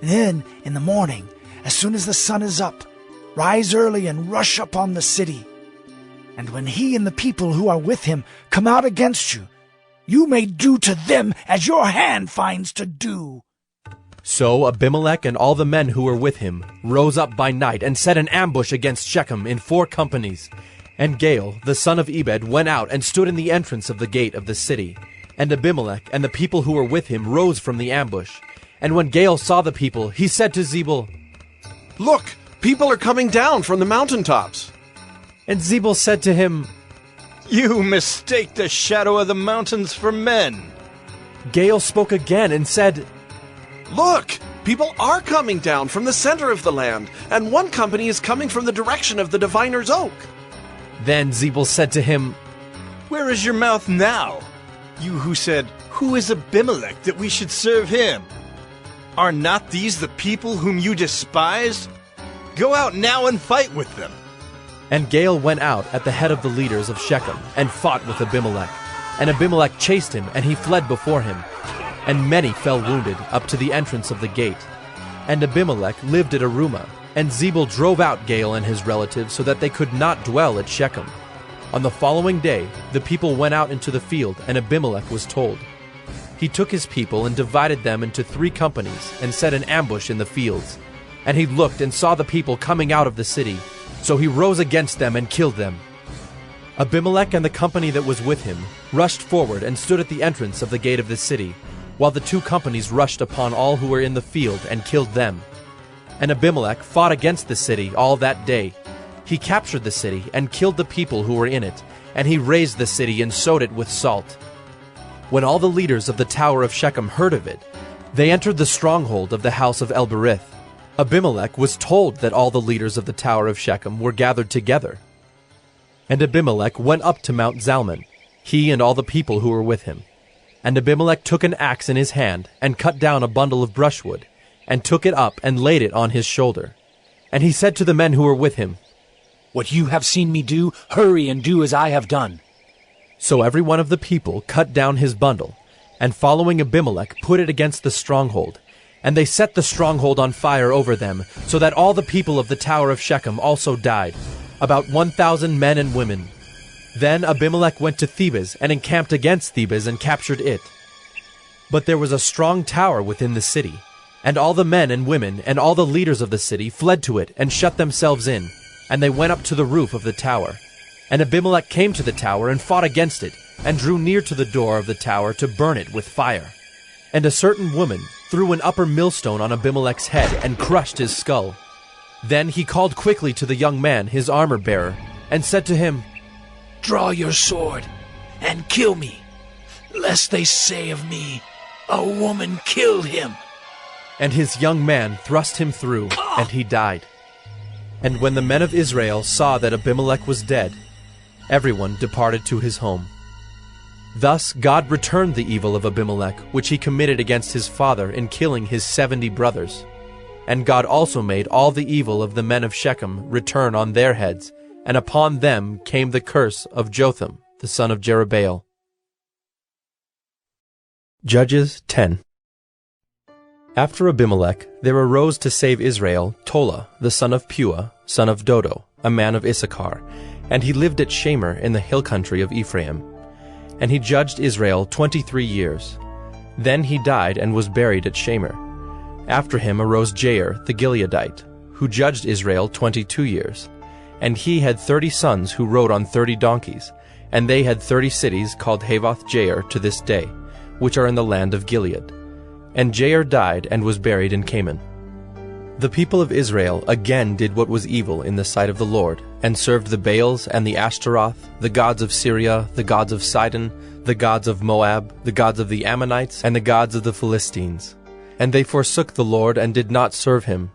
And then in the morning, as soon as the sun is up, rise early and rush upon the city. And when he and the people who are with him come out against you, you may do to them as your hand finds to do. So Abimelech and all the men who were with him rose up by night and set an ambush against Shechem in 4 companies. And Gaal, the son of Ebed, went out and stood in the entrance of the gate of the city. And Abimelech and the people who were with him rose from the ambush. And when Gaal saw the people, he said to Zebah, Look, people are coming down from the mountaintops. And Zebah said to him, You mistake the shadow of the mountains for men. Gaal spoke again and said, Look, people are coming down from the center of the land, and one company is coming from the direction of the diviner's oak. Then Zebah said to him, Where is your mouth now, you who said, Who is Abimelech that we should serve him? Are not these the people whom you despised? Go out now and fight with them. And Gaal went out at the head of the leaders of Shechem and fought with Abimelech. And Abimelech chased him, and he fled before him. And many fell wounded up to the entrance of the gate. And Abimelech lived at Arumah, and Zebah drove out Gaal and his relatives so that they could not dwell at Shechem. On the following day, the people went out into the field, and Abimelech was told. He took his people and divided them into 3 companies and set an ambush in the fields. And he looked and saw the people coming out of the city. So he rose against them and killed them. Abimelech and the company that was with him rushed forward and stood at the entrance of the gate of the city, while the 2 companies rushed upon all who were in the field and killed them. And Abimelech fought against the city all that day. He captured the city and killed the people who were in it, and he razed the city and sowed it with salt. When all the leaders of the tower of Shechem heard of it, they entered the stronghold of the house of El-Berith. Abimelech was told that all the leaders of the tower of Shechem were gathered together. And Abimelech went up to Mount Zalmunna, he and all the people who were with him. And Abimelech took an axe in his hand, and cut down a bundle of brushwood, and took it up and laid it on his shoulder. And he said to the men who were with him, What you have seen me do, hurry and do as I have done. So every one of the people cut down his bundle, and following Abimelech put it against the stronghold. And they set the stronghold on fire over them, so that all the people of the tower of Shechem also died, about 1,000 men and women. Then Abimelech went to Thebez and encamped against Thebez and captured it. But there was a strong tower within the city, and all the men and women and all the leaders of the city fled to it and shut themselves in, and they went up to the roof of the tower. And Abimelech came to the tower and fought against it, and drew near to the door of the tower to burn it with fire. And a certain woman threw an upper millstone on Abimelech's head and crushed his skull. Then he called quickly to the young man, his armor-bearer, and said to him, Draw your sword and kill me, lest they say of me, A woman killed him. And his young man thrust him through, and he died. And when the men of Israel saw that Abimelech was dead, everyone departed to his home. Thus God returned the evil of Abimelech, which he committed against his father in killing his 70 brothers. And God also made all the evil of the men of Shechem return on their heads, and upon them came the curse of Jotham, the son of Jerubbaal. Judges 10. After Abimelech, there arose to save Israel Tola, the son of Puah, son of Dodo, a man of Issachar, and he lived at Shamir in the hill country of Ephraim. And he judged Israel 23 years. Then he died and was buried at Shamir. After him arose Jair the Gileadite, who judged Israel 22 years. And he had 30 sons who rode on 30 donkeys, and they had 30 cities called Havoth Jair to this day, which are in the land of Gilead. And Jair died and was buried in Canaan. The people of Israel again did what was evil in the sight of the Lord, and served the Baals and the Ashtaroth, the gods of Syria, the gods of Sidon, the gods of Moab, the gods of the Ammonites, and the gods of the Philistines. And they forsook the Lord and did not serve him.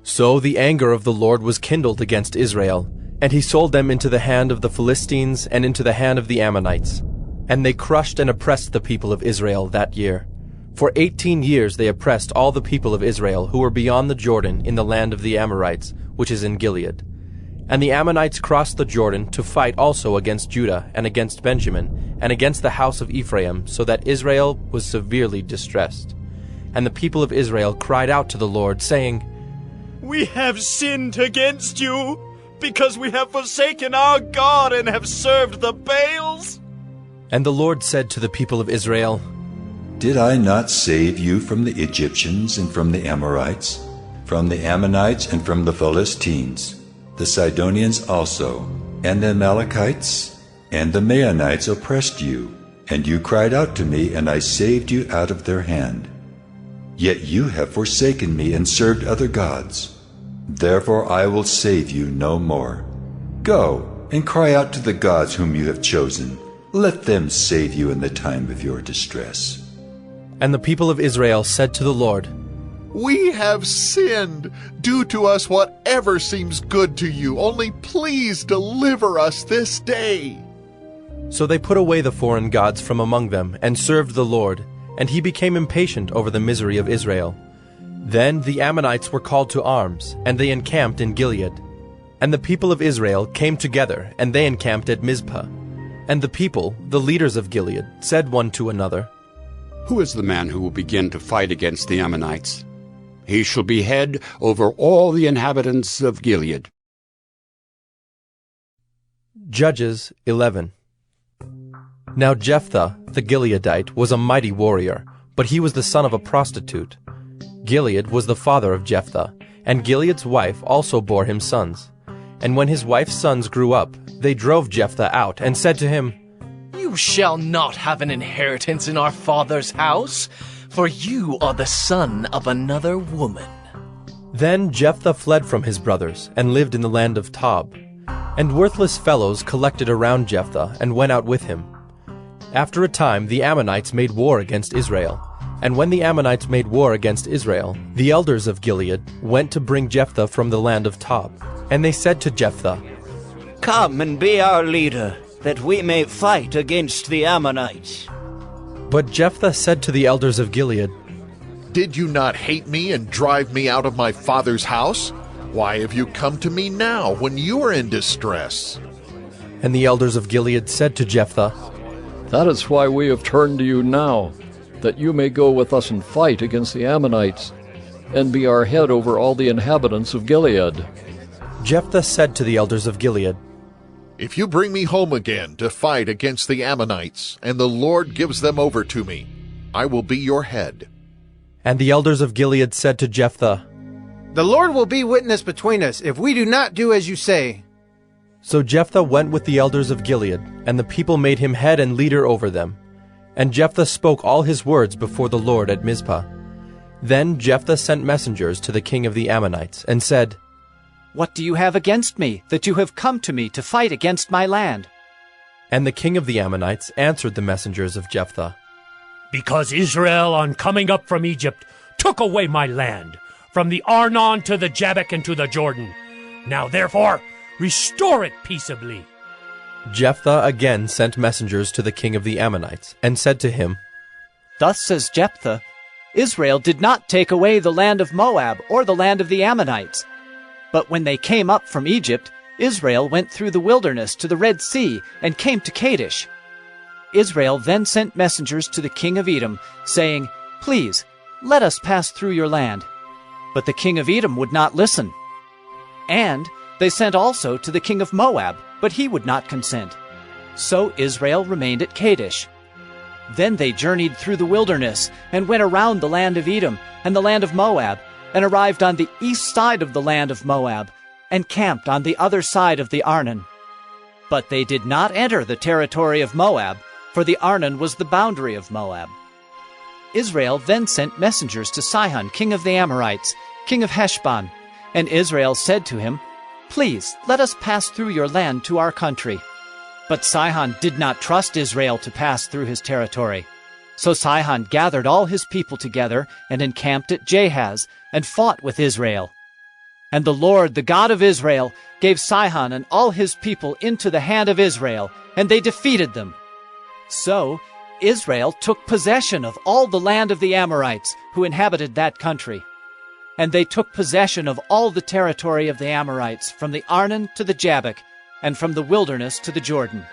So the anger of the Lord was kindled against Israel, And he sold them into the hand of the Philistines and into the hand of the Ammonites. And they crushed and oppressed the people of Israel that year. For 18 years they oppressed all the people of Israel who were beyond the Jordan in the land of the Amorites, which is in Gilead. And the Ammonites crossed the Jordan to fight also against Judah and against Benjamin and against the house of Ephraim, so that Israel was severely distressed. And the people of Israel cried out to the Lord, saying, "We have sinned against you, because we have forsaken our God and have served the Baals." And the Lord said to the people of Israel, Did I not save you from the Egyptians and from the Amorites, from the Ammonites and from the Philistines, the Sidonians also, and the Amalekites, and the Maonites oppressed you, and you cried out to me, and I saved you out of their hand. Yet you have forsaken me and served other gods. Therefore I will save you no more. Go and cry out to the gods whom you have chosen. Let them save you in the time of your distress. And the people of Israel said to the Lord, We have sinned. Do to us whatever seems good to you. Only please deliver us this day. So they put away the foreign gods from among them and served the Lord, and he became impatient over the misery of Israel. Then the Ammonites were called to arms, and they encamped in Gilead. And the people of Israel came together, and they encamped at Mizpah. And the people, the leaders of Gilead, said one to another, Who is the man who will begin to fight against the Ammonites? He shall be head over all the inhabitants of Gilead. Judges 11. Now Jephthah, the Gileadite, was a mighty warrior, but he was the son of a prostitute. Gilead was the father of Jephthah, and Gilead's wife also bore him sons. And when his wife's sons grew up, they drove Jephthah out, and said to him, You shall not have an inheritance in our father's house, for you are the son of another woman. Then Jephthah fled from his brothers, and lived in the land of Tob. And worthless fellows collected around Jephthah, and went out with him. After a time the Ammonites made war against Israel. And when the Ammonites made war against Israel, the elders of Gilead went to bring Jephthah from the land of Tob. And they said to Jephthah, Come and be our leader, that we may fight against the Ammonites. But Jephthah said to the elders of Gilead, Did you not hate me and drive me out of my father's house? Why have you come to me now when you are in distress? And the elders of Gilead said to Jephthah, That is why we have turned to you now, that you may go with us and fight against the Ammonites, and be our head over all the inhabitants of Gilead. Jephthah said to the elders of Gilead, If you bring me home again to fight against the Ammonites, and the Lord gives them over to me, I will be your head. And the elders of Gilead said to Jephthah, The Lord will be witness between us, if we do not do as you say. So Jephthah went with the elders of Gilead, and the people made him head and leader over them. And Jephthah spoke all his words before the Lord at Mizpah. Then Jephthah sent messengers to the king of the Ammonites, and said, What do you have against me, that you have come to me to fight against my land? And the king of the Ammonites answered the messengers of Jephthah, Because Israel, on coming up from Egypt, took away my land, from the Arnon to the Jabbok and to the Jordan. Now therefore, restore it peaceably. Jephthah again sent messengers to the king of the Ammonites, and said to him, Thus says Jephthah, Israel did not take away the land of Moab or the land of the Ammonites. But when they came up from Egypt, Israel went through the wilderness to the Red Sea and came to Kadesh. Israel then sent messengers to the king of Edom, saying, Please, let us pass through your land. But the king of Edom would not listen. And they sent also to the king of Moab, but he would not consent. So Israel remained at Kadesh. Then they journeyed through the wilderness, and went around the land of Edom and the land of Moab, and arrived on the east side of the land of Moab, and camped on the other side of the Arnon. But they did not enter the territory of Moab, for the Arnon was the boundary of Moab. Israel then sent messengers to Sihon, king of the Amorites, king of Heshbon, and Israel said to him, Please, let us pass through your land to our country. But Sihon did not trust Israel to pass through his territory. So Sihon gathered all his people together and encamped at Jahaz, and fought with Israel. And the Lord, the God of Israel, gave Sihon and all his people into the hand of Israel, and they defeated them. So Israel took possession of all the land of the Amorites who inhabited that country. And they took possession of all the territory of the Amorites, from the Arnon to the Jabbok, and from the wilderness to the Jordan.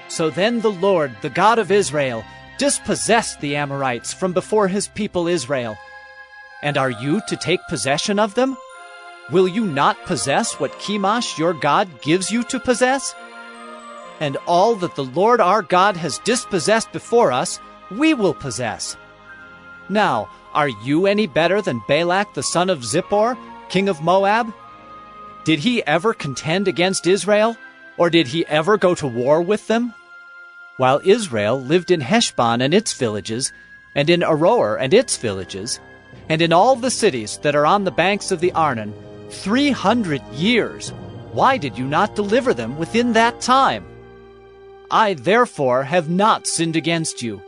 So then the Lord, the God of Israel, dispossessed the Amorites from before his people Israel. And are you to take possession of them? Will you not possess what Chemosh your God gives you to possess? And all that the Lord our God has dispossessed before us, we will possess. Now, are you any better than Balak the son of Zippor, king of Moab? Did he ever contend against Israel, or did he ever go to war with them? While Israel lived in Heshbon and its villages, and in Aroer and its villages, and in all the cities that are on the banks of the Arnon, 300 years, why did you not deliver them within that time? I therefore have not sinned against you,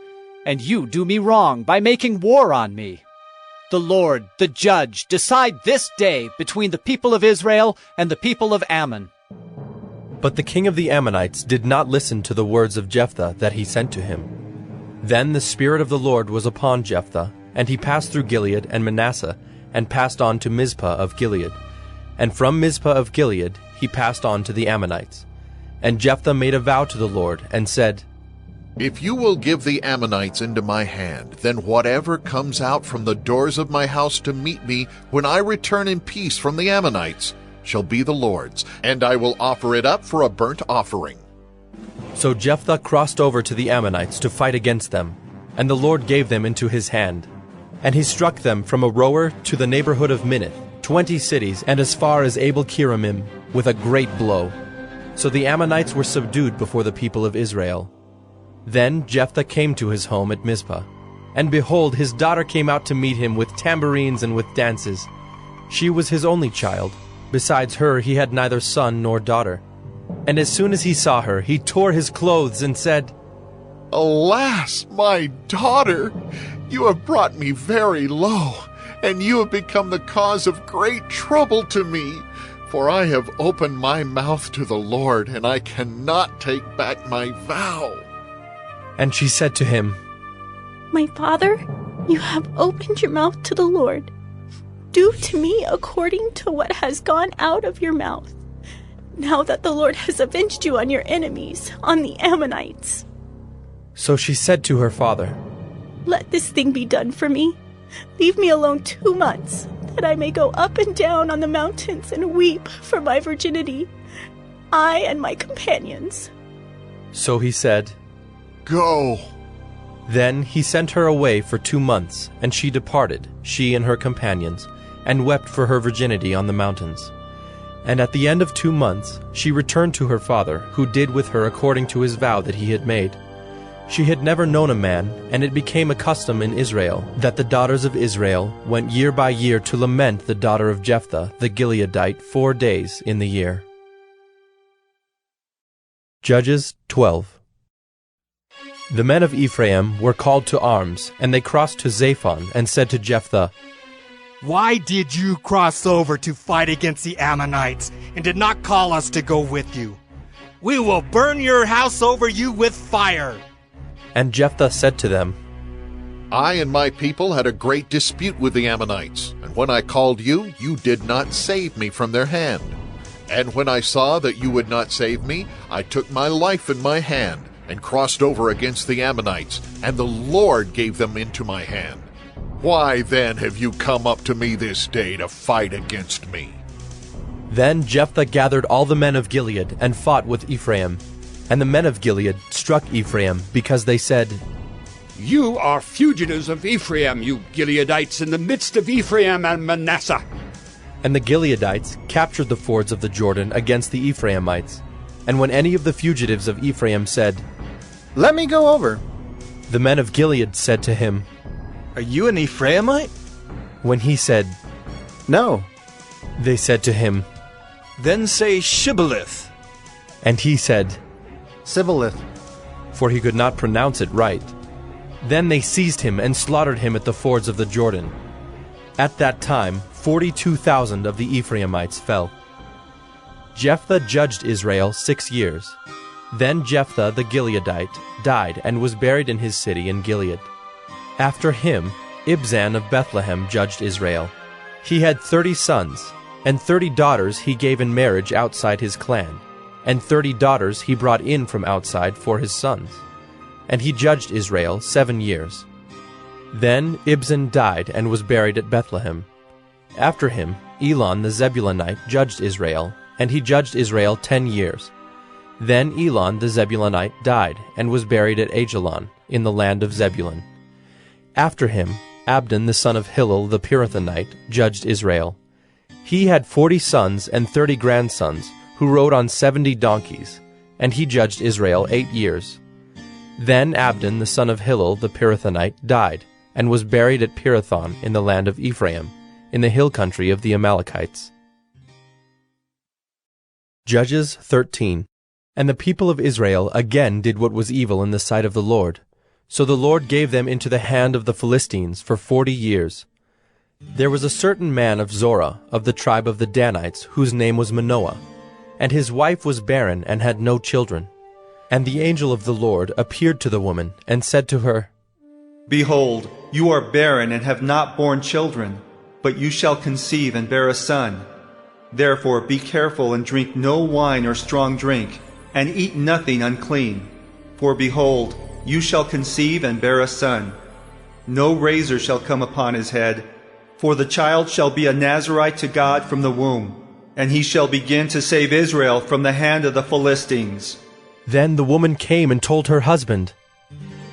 and you do me wrong by making war on me. The Lord, the judge, decide this day between the people of Israel and the people of Ammon. But the king of the Ammonites did not listen to the words of Jephthah that he sent to him. Then the Spirit of the Lord was upon Jephthah, and he passed through Gilead and Manasseh, and passed on to Mizpah of Gilead. And from Mizpah of Gilead he passed on to the Ammonites. And Jephthah made a vow to the Lord, and said, If you will give the Ammonites into my hand, then whatever comes out from the doors of my house to meet me when I return in peace from the Ammonites shall be the Lord's, and I will offer it up for a burnt offering. So Jephthah crossed over to the Ammonites to fight against them, and the Lord gave them into his hand. And he struck them from Aroer to the neighborhood of Minnith, 20 cities, and as far as Abel-Keramim, with a great blow. So the Ammonites were subdued before the people of Israel. Then Jephthah came to his home at Mizpah. And behold, his daughter came out to meet him with tambourines and with dances. She was his only child. Besides her he had neither son nor daughter. And as soon as he saw her, he tore his clothes and said, Alas, my daughter, you have brought me very low, and you have become the cause of great trouble to me. For I have opened my mouth to the Lord, and I cannot take back my vow. And she said to him, My father, you have opened your mouth to the Lord. Do to me according to what has gone out of your mouth, now that the Lord has avenged you on your enemies, on the Ammonites. So she said to her father, Let this thing be done for me. Leave me alone 2 months, that I may go up and down on the mountains and weep for my virginity, I and my companions. So he said, Go. Then he sent her away for 2 months, and she departed, she and her companions, and wept for her virginity on the mountains. And at the end of 2 months she returned to her father, who did with her according to his vow that he had made. She had never known a man, and it became a custom in Israel that the daughters of Israel went year by year to lament the daughter of Jephthah the Gileadite 4 days in the year. Judges 12. The men of Ephraim were called to arms, and they crossed to Zaphon, and said to Jephthah, Why did you cross over to fight against the Ammonites, and did not call us to go with you? We will burn your house over you with fire. And Jephthah said to them, I and my people had a great dispute with the Ammonites, and when I called you, you did not save me from their hand. And when I saw that you would not save me, I took my life in my hand, and crossed over against the Ammonites, and the Lord gave them into my hand. Why then have you come up to me this day to fight against me? Then Jephthah gathered all the men of Gilead, and fought with Ephraim. And the men of Gilead struck Ephraim, because they said, You are fugitives of Ephraim, you Gileadites, in the midst of Ephraim and Manasseh. And the Gileadites captured the fords of the Jordan against the Ephraimites. And when any of the fugitives of Ephraim said, Let me go over, the men of Gilead said to him, Are you an Ephraimite? When he said, No, they said to him, Then say Shibboleth. And he said, Sibboleth, for he could not pronounce it right. Then they seized him and slaughtered him at the fords of the Jordan. At that time 42,000 of the Ephraimites fell. Jephthah judged Israel 6 years. Then Jephthah the Gileadite died and was buried in his city in Gilead. After him, Ibzan of Bethlehem judged Israel. He had 30 sons, and 30 daughters he gave in marriage outside his clan, and 30 daughters he brought in from outside for his sons. And he judged Israel 7 years. Then Ibzan died and was buried at Bethlehem. After him, Elon the Zebulunite judged Israel, and he judged Israel 10 years. Then Elon the Zebulunite died and was buried at Ajalon, in the land of Zebulun. After him, Abdon the son of Hillel the Pirathonite judged Israel. He had 40 sons and 30 grandsons, who rode on 70 donkeys, and he judged Israel 8 years. Then Abdon the son of Hillel the Pirathonite died, and was buried at Pirathon in the land of Ephraim, in the hill country of the Amalekites. Judges 13. And the people of Israel again did what was evil in the sight of the Lord. So the Lord gave them into the hand of the Philistines for 40 years. There was a certain man of Zorah, of the tribe of the Danites, whose name was Manoah, and his wife was barren and had no children. And the angel of the Lord appeared to the woman, and said to her, Behold, you are barren and have not borne children, but you shall conceive and bear a son. Therefore be careful and drink no wine or strong drink, and eat nothing unclean. For behold, you shall conceive and bear a son. No razor shall come upon his head, for the child shall be a Nazirite to God from the womb, and he shall begin to save Israel from the hand of the Philistines. Then the woman came and told her husband,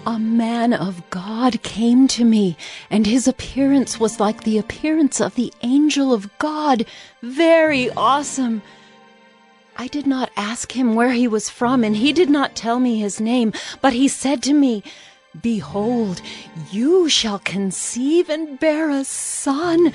A man of God came to me, and his appearance was like the appearance of the angel of God, very awesome. I did not ask him where he was from, and he did not tell me his name, but he said to me, Behold, you shall conceive and bear a son.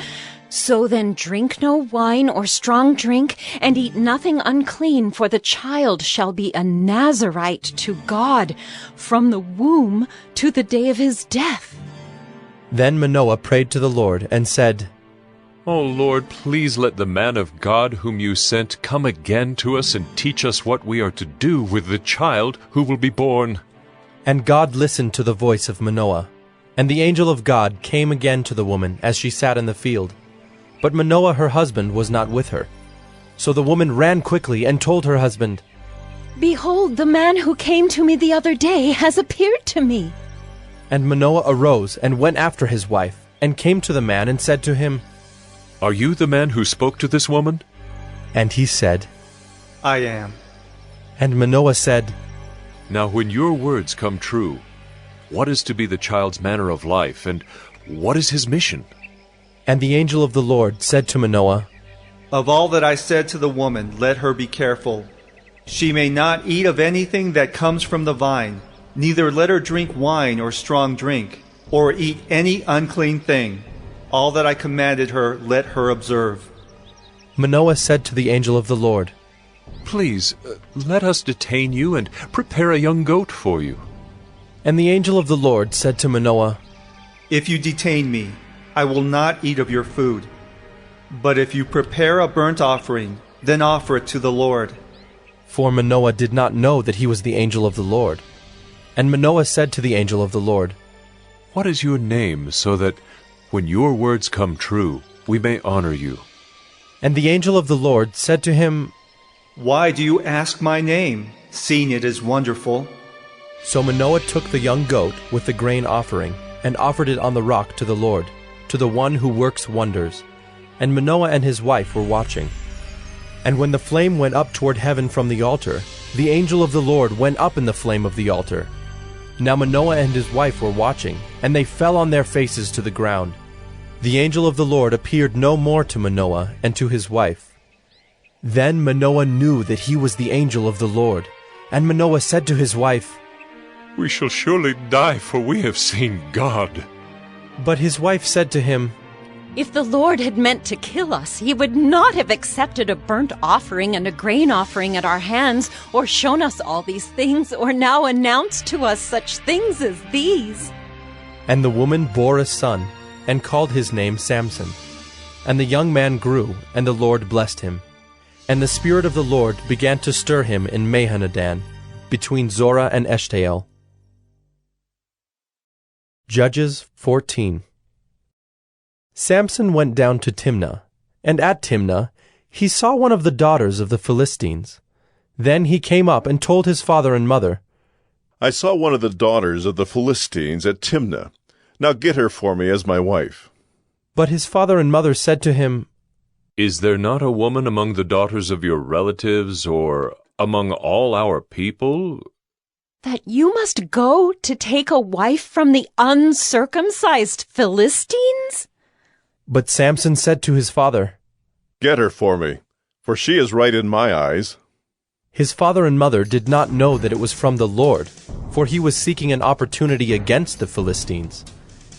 So then drink no wine or strong drink, and eat nothing unclean, for the child shall be a Nazirite to God from the womb to the day of his death. Then Manoah prayed to the Lord and said, O Lord, please let the man of God whom you sent come again to us and teach us what we are to do with the child who will be born. And God listened to the voice of Manoah. And the angel of God came again to the woman as she sat in the field. But Manoah her husband was not with her. So the woman ran quickly and told her husband, Behold, the man who came to me the other day has appeared to me. And Manoah arose and went after his wife, and came to the man and said to him, Are you the man who spoke to this woman? And he said, I am. And Manoah said, Now when your words come true, what is to be the child's manner of life, and what is his mission? And the angel of the Lord said to Manoah, Of all that I said to the woman, let her be careful. She may not eat of anything that comes from the vine, neither let her drink wine or strong drink, or eat any unclean thing. All that I commanded her, let her observe. Manoah said to the angel of the Lord, Please, let us detain you and prepare a young goat for you. And the angel of the Lord said to Manoah, If you detain me, I will not eat of your food. But if you prepare a burnt offering, then offer it to the Lord. For Manoah did not know that he was the angel of the Lord. And Manoah said to the angel of the Lord, What is your name, so that when your words come true, we may honor you? And the angel of the Lord said to him, Why do you ask my name, seeing it is wonderful? So Manoah took the young goat with the grain offering, and offered it on the rock to the Lord, to the one who works wonders. And Manoah and his wife were watching. And when the flame went up toward heaven from the altar, the angel of the Lord went up in the flame of the altar. Now Manoah and his wife were watching, and they fell on their faces to the ground. The angel of the Lord appeared no more to Manoah and to his wife. Then Manoah knew that he was the angel of the Lord. And Manoah said to his wife, We shall surely die, for we have seen God. But his wife said to him, If the Lord had meant to kill us, he would not have accepted a burnt offering and a grain offering at our hands, or shown us all these things, or now announced to us such things as these. And the woman bore a son, and called his name Samson. And the young man grew, and the Lord blessed him. And the Spirit of the Lord began to stir him in Mahanadan, between Zorah and Eshtael. Judges 14. Samson went down to Timnah, and at Timnah he saw one of the daughters of the Philistines. Then he came up and told his father and mother, I saw one of the daughters of the Philistines at Timnah. Now get her for me as my wife. But his father and mother said to him, Is there not a woman among the daughters of your relatives, or among all our people? That you must go to take a wife from the uncircumcised Philistines? But Samson said to his father, Get her for me, for she is right in my eyes. His father and mother did not know that it was from the Lord, for he was seeking an opportunity against the Philistines.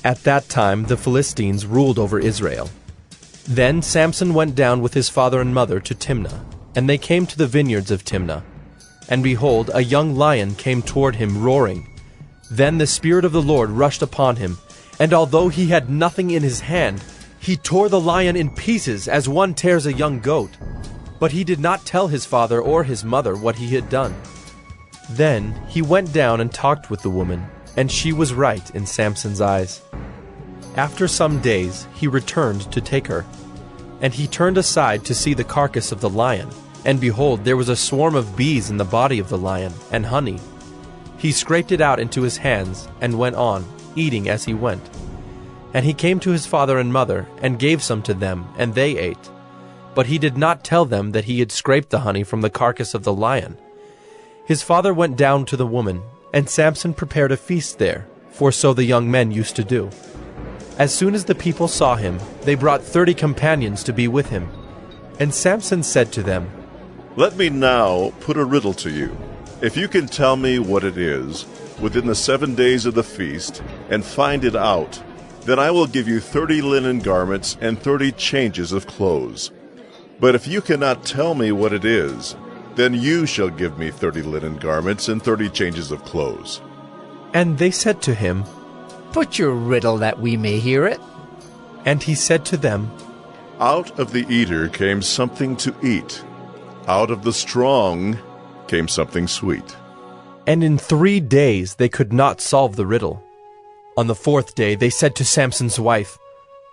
At that time the Philistines ruled over Israel. Then Samson went down with his father and mother to Timnah, and they came to the vineyards of Timnah. And behold, a young lion came toward him roaring. Then the Spirit of the Lord rushed upon him, and although he had nothing in his hand, he tore the lion in pieces as one tears a young goat. But he did not tell his father or his mother what he had done. Then he went down and talked with the woman, and she was right in Samson's eyes. After some days he returned to take her. And he turned aside to see the carcass of the lion, and behold, there was a swarm of bees in the body of the lion, and honey. He scraped it out into his hands, and went on, eating as he went. And he came to his father and mother, and gave some to them, and they ate. But he did not tell them that he had scraped the honey from the carcass of the lion. His father went down to the woman, and Samson prepared a feast there, for so the young men used to do. As soon as the people saw him, they brought 30 companions to be with him. And Samson said to them, Let me now put a riddle to you. If you can tell me what it is within the 7 days of the feast, and find it out, then I will give you 30 linen garments and 30 changes of clothes. But if you cannot tell me what it is, then you shall give me 30 linen garments and 30 changes of clothes. And they said to him, Put your riddle that we may hear it. And he said to them, Out of the eater came something to eat. Out of the strong came something sweet. And in 3 days they could not solve the riddle. On the 4th day they said to Samson's wife,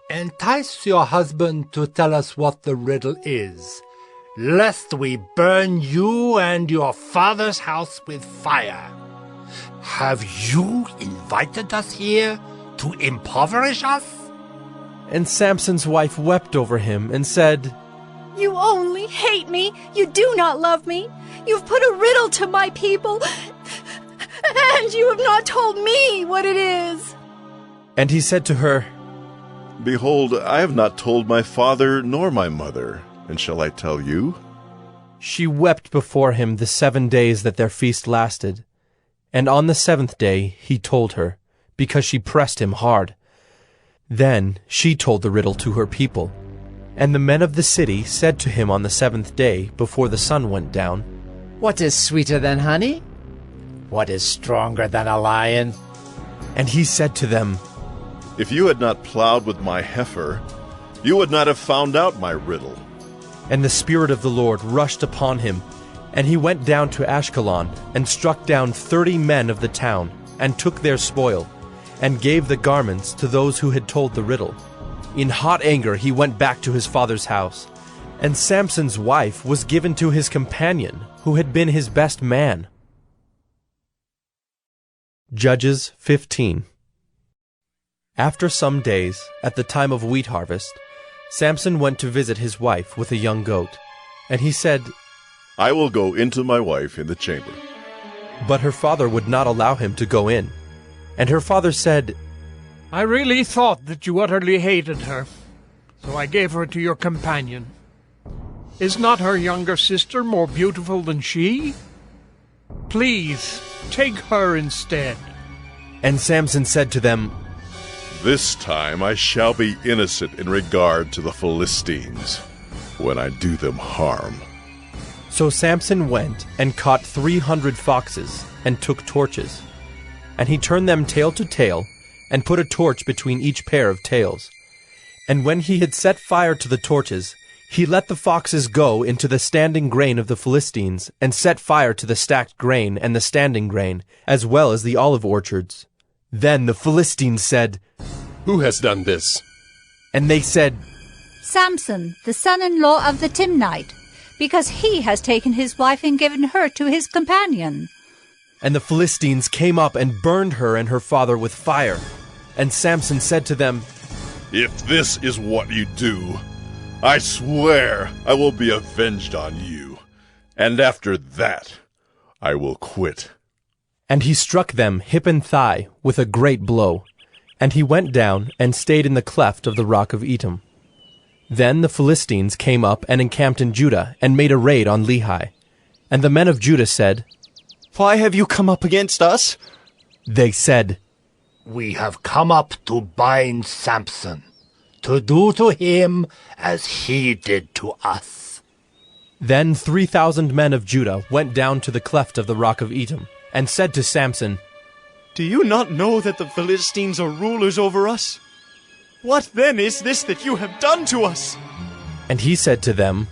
Entice your husband to tell us what the riddle is, lest we burn you and your father's house with fire. Have you invited us here to impoverish us? And Samson's wife wept over him and said, You only hate me. You do not love me. You've put a riddle to my people, and you have not told me what it is. And he said to her, Behold, I have not told my father nor my mother, and shall I tell you? She wept before him the 7 days that their feast lasted. And on the 7th day he told her, because she pressed him hard. Then she told the riddle to her people. And the men of the city said to him on the 7th day, before the sun went down, What is sweeter than honey? What is stronger than a lion? And he said to them, If you had not plowed with my heifer, you would not have found out my riddle. And the Spirit of the Lord rushed upon him, and he went down to Ashkelon, and struck down 30 men of the town, and took their spoil, and gave the garments to those who had told the riddle. In hot anger he went back to his father's house, and Samson's wife was given to his companion, who had been his best man. Judges 15. After some days, at the time of wheat harvest, Samson went to visit his wife with a young goat, and he said, I will go into my wife in the chamber. But her father would not allow him to go in. And her father said, I really thought that you utterly hated her, so I gave her to your companion. Is not her younger sister more beautiful than she? Please, take her instead. And Samson said to them, This time I shall be innocent in regard to the Philistines, when I do them harm. So Samson went and caught 300 foxes, and took torches. And he turned them tail to tail, and put a torch between each pair of tails. And when he had set fire to the torches, he let the foxes go into the standing grain of the Philistines, and set fire to the stacked grain and the standing grain, as well as the olive orchards. Then the Philistines said, "Who has done this?" And they said, "Samson, the son-in-law of the Timnite, because he has taken his wife and given her to his companion." And the Philistines came up and burned her and her father with fire. And Samson said to them, "If this is what you do, I swear I will be avenged on you, and after that I will quit." And he struck them hip and thigh with a great blow. And he went down and stayed in the cleft of the rock of Etam. Then the Philistines came up and encamped in Judah, and made a raid on Lehi. And the men of Judah said, "Why have you come up against us?" They said, "We have come up to bind Samson, to do to him as he did to us." Then 3,000 men of Judah went down to the cleft of the rock of Etam, and said to Samson, "Do you not know that the Philistines are rulers over us? What then is this that you have done to us?" And he said to them,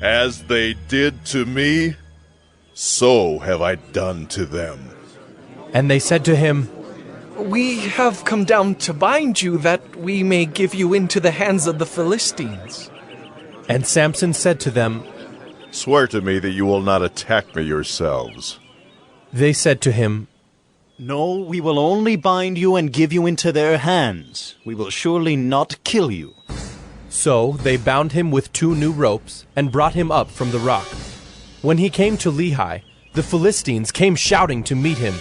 "As they did to me, so have I done to them." And they said to him, "We have come down to bind you, that we may give you into the hands of the Philistines." And Samson said to them, "Swear to me that you will not attack me yourselves." They said to him, "No, we will only bind you and give you into their hands. We will surely not kill you." So they bound him with 2 new ropes, and brought him up from the rock. When he came to Lehi, the Philistines came shouting to meet him.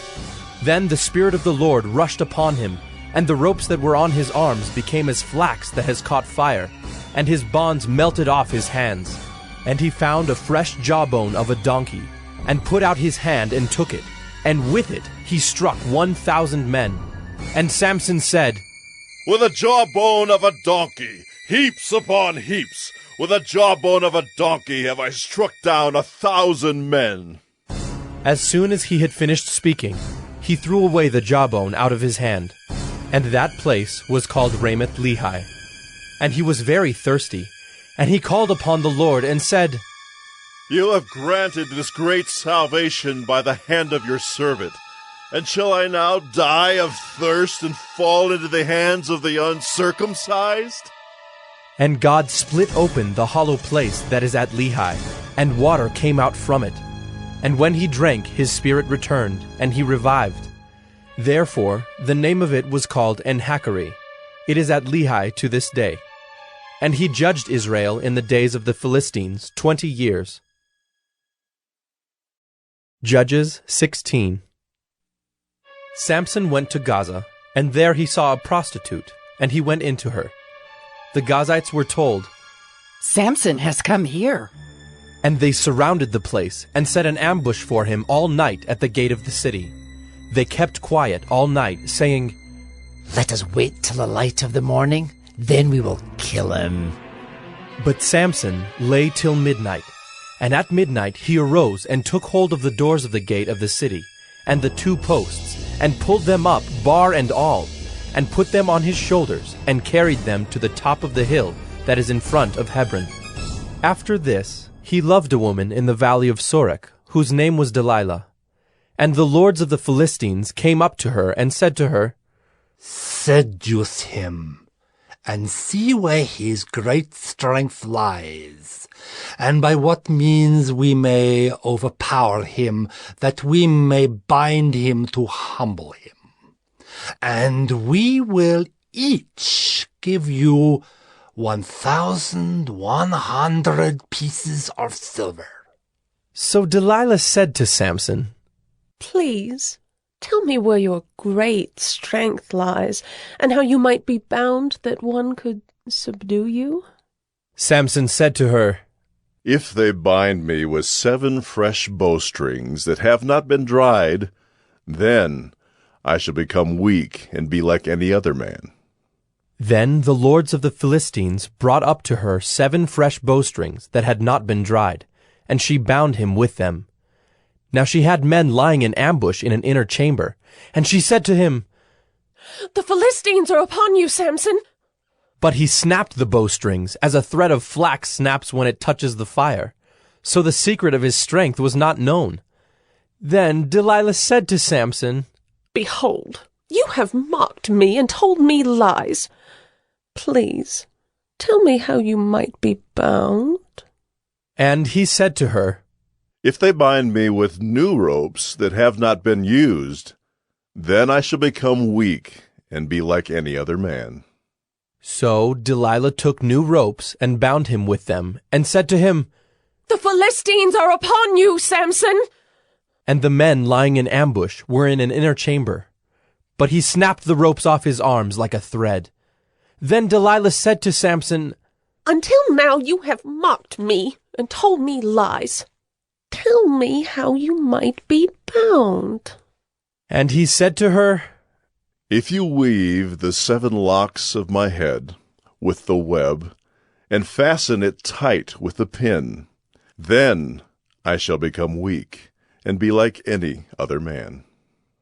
Then the Spirit of the Lord rushed upon him, and the ropes that were on his arms became as flax that has caught fire, and his bonds melted off his hands. And he found a fresh jawbone of a donkey, and put out his hand and took it, and with it he struck 1,000 men. And Samson said, "With a jawbone of a donkey, heaps upon heaps, with a jawbone of a donkey have I struck down 1,000 men." As soon as he had finished speaking, he threw away the jawbone out of his hand, and that place was called Ramoth Lehi. And he was very thirsty, and he called upon the Lord and said, "You have granted this great salvation by the hand of your servant, and shall I now die of thirst and fall into the hands of the uncircumcised?" And God split open the hollow place that is at Lehi, and water came out from it. And when he drank, his spirit returned, and he revived. Therefore the name of it was called En-Hakkore. It is at Lehi to this day. And he judged Israel in the days of the Philistines 20 years. Judges 16. Samson went to Gaza, and there he saw a prostitute, and he went into her. The Gazites were told, "Samson has come here." And they surrounded the place, and set an ambush for him all night at the gate of the city. They kept quiet all night, saying, "Let us wait till the light of the morning, then we will kill him." But Samson lay till midnight. And at midnight he arose and took hold of the doors of the gate of the city, and the 2 posts, and pulled them up, bar and all, and put them on his shoulders, and carried them to the top of the hill that is in front of Hebron. After this he loved a woman in the valley of Sorek, whose name was Delilah. And the lords of the Philistines came up to her, and said to her, "Seduce him, and see where his great strength lies, and by what means we may overpower him, that we may bind him to humble him. And we will each give you 1,100 pieces of silver." So Delilah said to Samson, "Please, tell me where your great strength lies, and how you might be bound that one could subdue you." Samson said to her, "If they bind me with 7 fresh bowstrings that have not been dried, then I shall become weak and be like any other man." Then the lords of the Philistines brought up to her 7 fresh bowstrings that had not been dried, and she bound him with them. Now she had men lying in ambush in an inner chamber, and she said to him, "The Philistines are upon you, Samson." But he snapped the bowstrings as a thread of flax snaps when it touches the fire. So the secret of his strength was not known. Then Delilah said to Samson, Behold, you have mocked me and told me lies. Please, tell me how you might be bound. And he said to her, If they bind me with new ropes that have not been used, then I shall become weak and be like any other man. So Delilah took new ropes and bound him with them, and said to him, The Philistines are upon you, Samson! And the men lying in ambush were in an inner chamber. But he snapped the ropes off his arms like a thread. Then Delilah said to Samson, Until now you have mocked me and told me lies. Tell me how you might be bound. And he said to her, If you weave the 7 locks of my head with the web, and fasten it tight with the pin, then I shall become weak and be like any other man.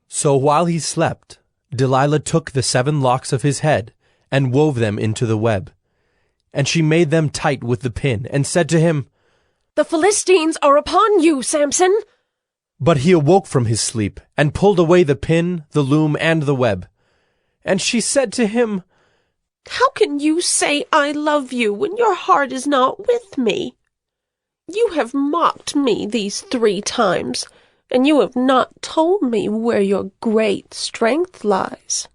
So while he slept, Delilah took the 7 locks of his head and wove them into the web. And she made them tight with the pin, and said to him, The Philistines are upon you, Samson! But he awoke from his sleep, and pulled away the pin, the loom, and the web. And she said to him, How can you say I love you when your heart is not with me? You have mocked me these 3 times, and you have not told me where your great strength lies.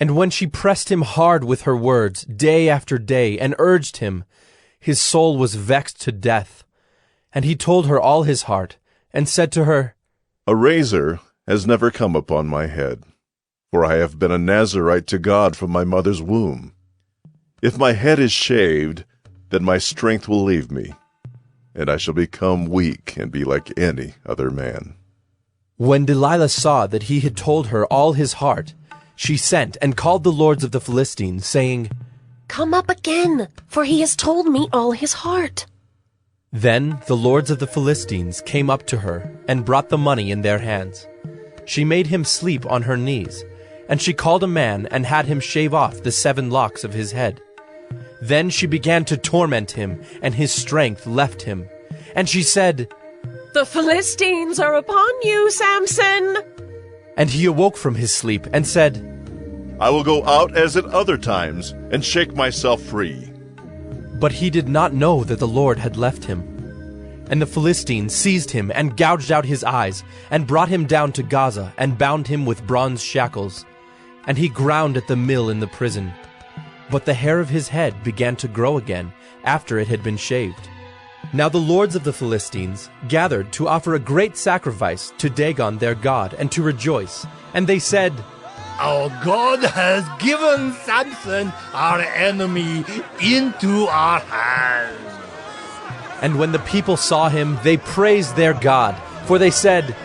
And when she pressed him hard with her words, day after day, and urged him, his soul was vexed to death. And he told her all his heart, and said to her, A razor has never come upon my head, for I have been a Nazirite to God from my mother's womb. If my head is shaved, then my strength will leave me, and I shall become weak and be like any other man. When Delilah saw that he had told her all his heart, she sent and called the lords of the Philistines, saying, Come up again, for he has told me all his heart. Then the lords of the Philistines came up to her, and brought the money in their hands. She made him sleep on her knees, and she called a man and had him shave off the 7 locks of his head. Then she began to torment him, and his strength left him. And she said, The Philistines are upon you, Samson! And he awoke from his sleep, and said, I will go out as at other times, and shake myself free. But he did not know that the Lord had left him. And the Philistines seized him, and gouged out his eyes, and brought him down to Gaza, and bound him with bronze shackles. And he ground at the mill in the prison. But the hair of his head began to grow again, after it had been shaved. Now the lords of the Philistines gathered to offer a great sacrifice to Dagon their god, and to rejoice. And they said, Our God has given Samson, our enemy, into our hands. And when the people saw him, they praised their God, for they said,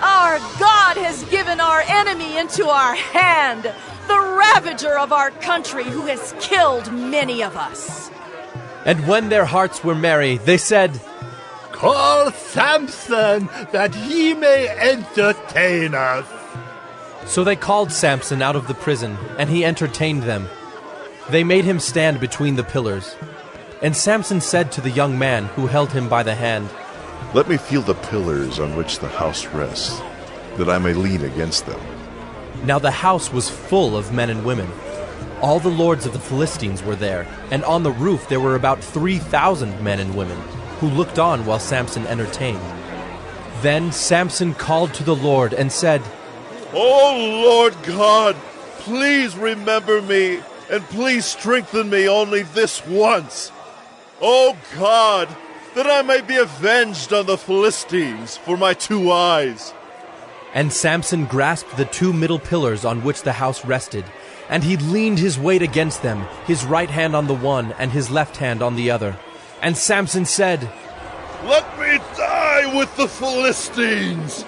Our God has given our enemy into our hand, the ravager of our country who has killed many of us. And when their hearts were merry, they said, Call Samson, that he may entertain us. So they called Samson out of the prison, and he entertained them. They made him stand between the pillars. And Samson said to the young man who held him by the hand, Let me feel the pillars on which the house rests, that I may lean against them. Now the house was full of men and women. All the lords of the Philistines were there, and on the roof there were about 3,000 men and women, who looked on while Samson entertained. Then Samson called to the Lord and said, O Lord God, please remember me, and please strengthen me only this once. O God, that I may be avenged on the Philistines for my 2 eyes. And Samson grasped the 2 middle pillars on which the house rested, and he leaned his weight against them, his right hand on the one and his left hand on the other. And Samson said, Let me die with the Philistines.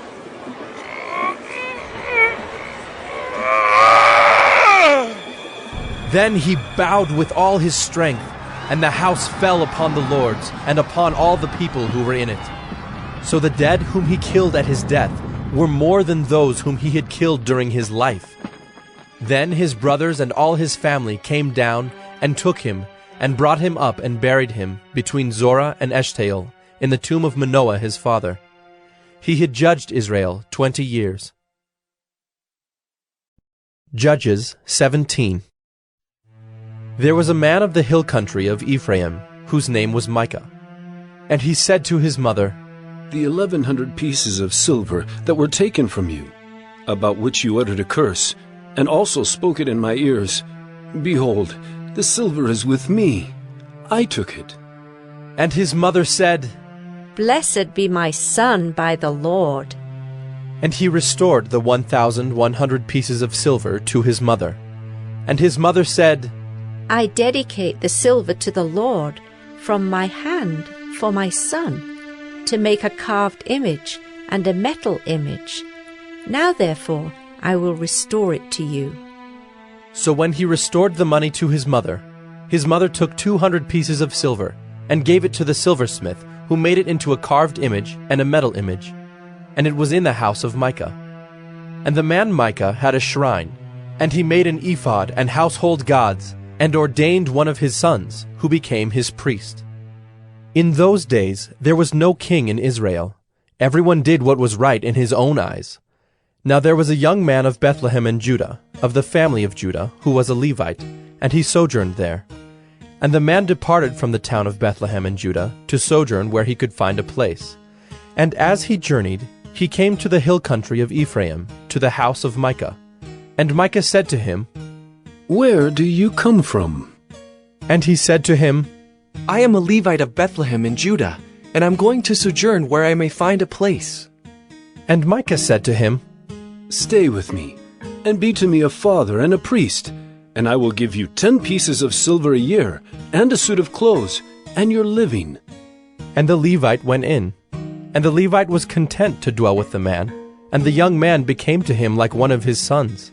Then he bowed with all his strength, and the house fell upon the lords and upon all the people who were in it. So the dead whom he killed at his death were more than those whom he had killed during his life. Then his brothers and all his family came down and took him, and brought him up and buried him between Zorah and Eshtaol, in the tomb of Manoah his father. He had judged Israel 20 years. Judges 17. There was a man of the hill country of Ephraim, whose name was Micah. And he said to his mother, The 1,100 pieces of silver that were taken from you, about which you uttered a curse, and also spoke it in my ears, behold, the silver is with me. I took it. And his mother said, Blessed be my son by the Lord. And he restored the 1,100 pieces of silver to his mother. And his mother said, I dedicate the silver to the Lord from my hand for my son, to make a carved image and a metal image. Now therefore I will restore it to you. So when he restored the money to his mother took 200 pieces of silver, and gave it to the silversmith, who made it into a carved image and a metal image. And it was in the house of Micah. And the man Micah had a shrine, and he made an ephod and household gods, and ordained one of his sons, who became his priest. In those days there was no king in Israel. Everyone did what was right in his own eyes. Now there was a young man of Bethlehem in Judah, of the family of Judah, who was a Levite, and he sojourned there. And the man departed from the town of Bethlehem in Judah to sojourn where he could find a place. And as he journeyed, he came to the hill country of Ephraim, to the house of Micah. And Micah said to him, Where do you come from? And he said to him, I am a Levite of Bethlehem in Judah, and I'm going to sojourn where I may find a place. And Micah said to him, Stay with me, and be to me a father and a priest, and I will give you 10 pieces of silver a year, and a suit of clothes, and your living. And the Levite went in. And the Levite was content to dwell with the man, and the young man became to him like one of his sons.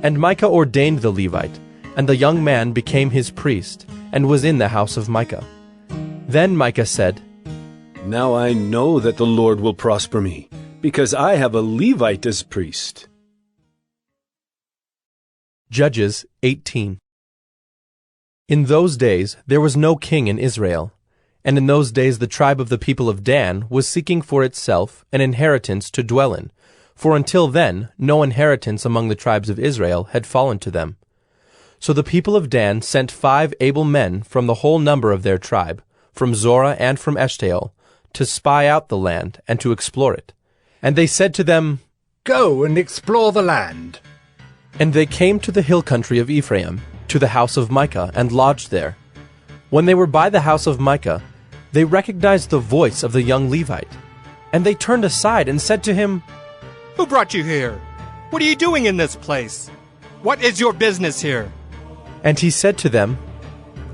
And Micah ordained the Levite, and the young man became his priest, and was in the house of Micah. Then Micah said, Now I know that the Lord will prosper me, because I have a Levite as priest. Judges 18. In those days there was no king in Israel, and in those days the tribe of the people of Dan was seeking for itself an inheritance to dwell in, for until then no inheritance among the tribes of Israel had fallen to them. So the people of Dan sent 5 able men from the whole number of their tribe, from Zorah and from Eshtaol, to spy out the land and to explore it. And they said to them, Go and explore the land. And they came to the hill country of Ephraim, to the house of Micah, and lodged there. When they were by the house of Micah, they recognized the voice of the young Levite. And they turned aside and said to him, Who brought you here? What are you doing in this place? What is your business here? And he said to them,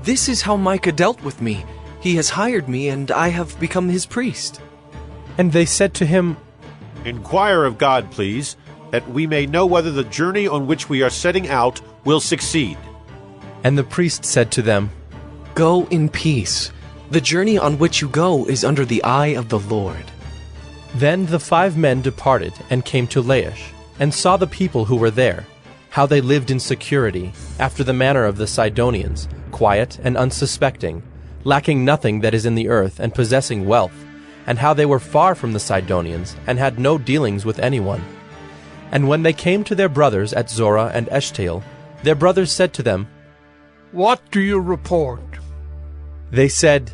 This is how Micah dealt with me. He has hired me, and I have become his priest. And they said to him, Inquire of God, please, that we may know whether the journey on which we are setting out will succeed. And the priest said to them, Go in peace. The journey on which you go is under the eye of the Lord. Then the 5 men departed and came to Laish, and saw the people who were there, how they lived in security, after the manner of the Sidonians, quiet and unsuspecting, lacking nothing that is in the earth, and possessing wealth, and how they were far from the Sidonians, and had no dealings with anyone. And when they came to their brothers at Zorah and Eshtaol, their brothers said to them, What do you report? They said,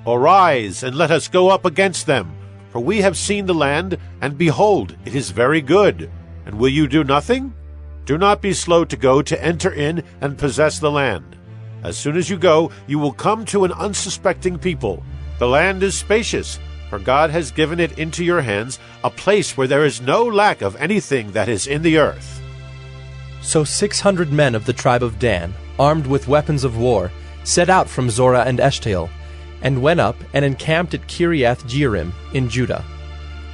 Arise, and let us go up against them, for we have seen the land, and behold, it is very good. And will you do nothing? Do not be slow to go to enter in and possess the land. As soon as you go, you will come to an unsuspecting people. The land is spacious, for God has given it into your hands, a place where there is no lack of anything that is in the earth. So 600 men of the tribe of Dan, armed with weapons of war, set out from Zorah and Eshtaol, and went up and encamped at Kiriath-Jearim in Judah.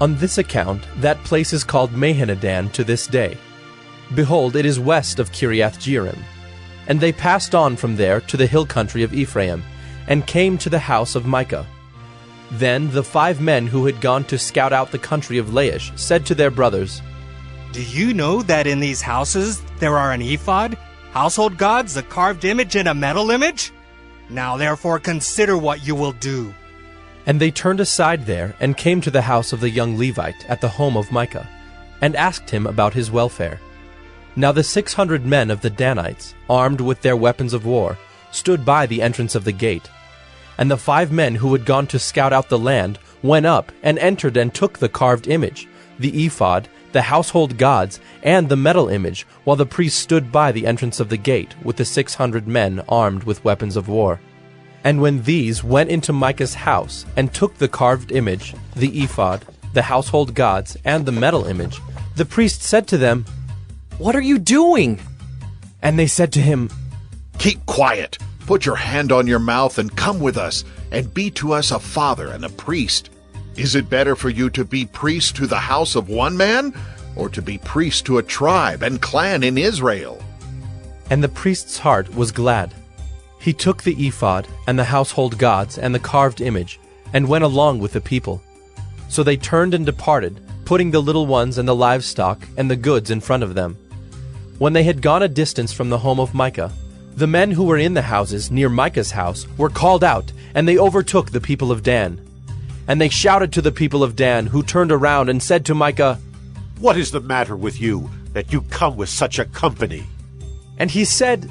On this account that place is called Mahanadan to this day. Behold, it is west of Kiriath-Jearim. And they passed on from there to the hill country of Ephraim, and came to the house of Micah. Then the 5 men who had gone to scout out the country of Laish said to their brothers, Do you know that in these houses there are an ephod, Household gods, a carved image and a metal image? Now therefore consider what you will do. And they turned aside there, and came to the house of the young Levite at the home of Micah, and asked him about his welfare. Now the 600 men of the Danites, armed with their weapons of war, stood by the entrance of the gate. And the 5 men who had gone to scout out the land went up, and entered and took the carved image, the ephod, the household gods, and the metal image, while the priests stood by the entrance of the gate, with the 600 men armed with weapons of war. And when these went into Micah's house, and took the carved image, the ephod, the household gods, and the metal image, the priest said to them, "What are you doing?" And they said to him, "Keep quiet, put your hand on your mouth, and come with us, and be to us a father and a priest. Is it better for you to be priest to the house of one man, or to be priest to a tribe and clan in Israel?" And the priest's heart was glad. He took the ephod, and the household gods, and the carved image, and went along with the people. So they turned and departed, putting the little ones and the livestock and the goods in front of them. When they had gone a distance from the home of Micah, the men who were in the houses near Micah's house were called out, and they overtook the people of Dan. And they shouted to the people of Dan, who turned around and said to Micah, "What is the matter with you, that you come with such a company?" And he said,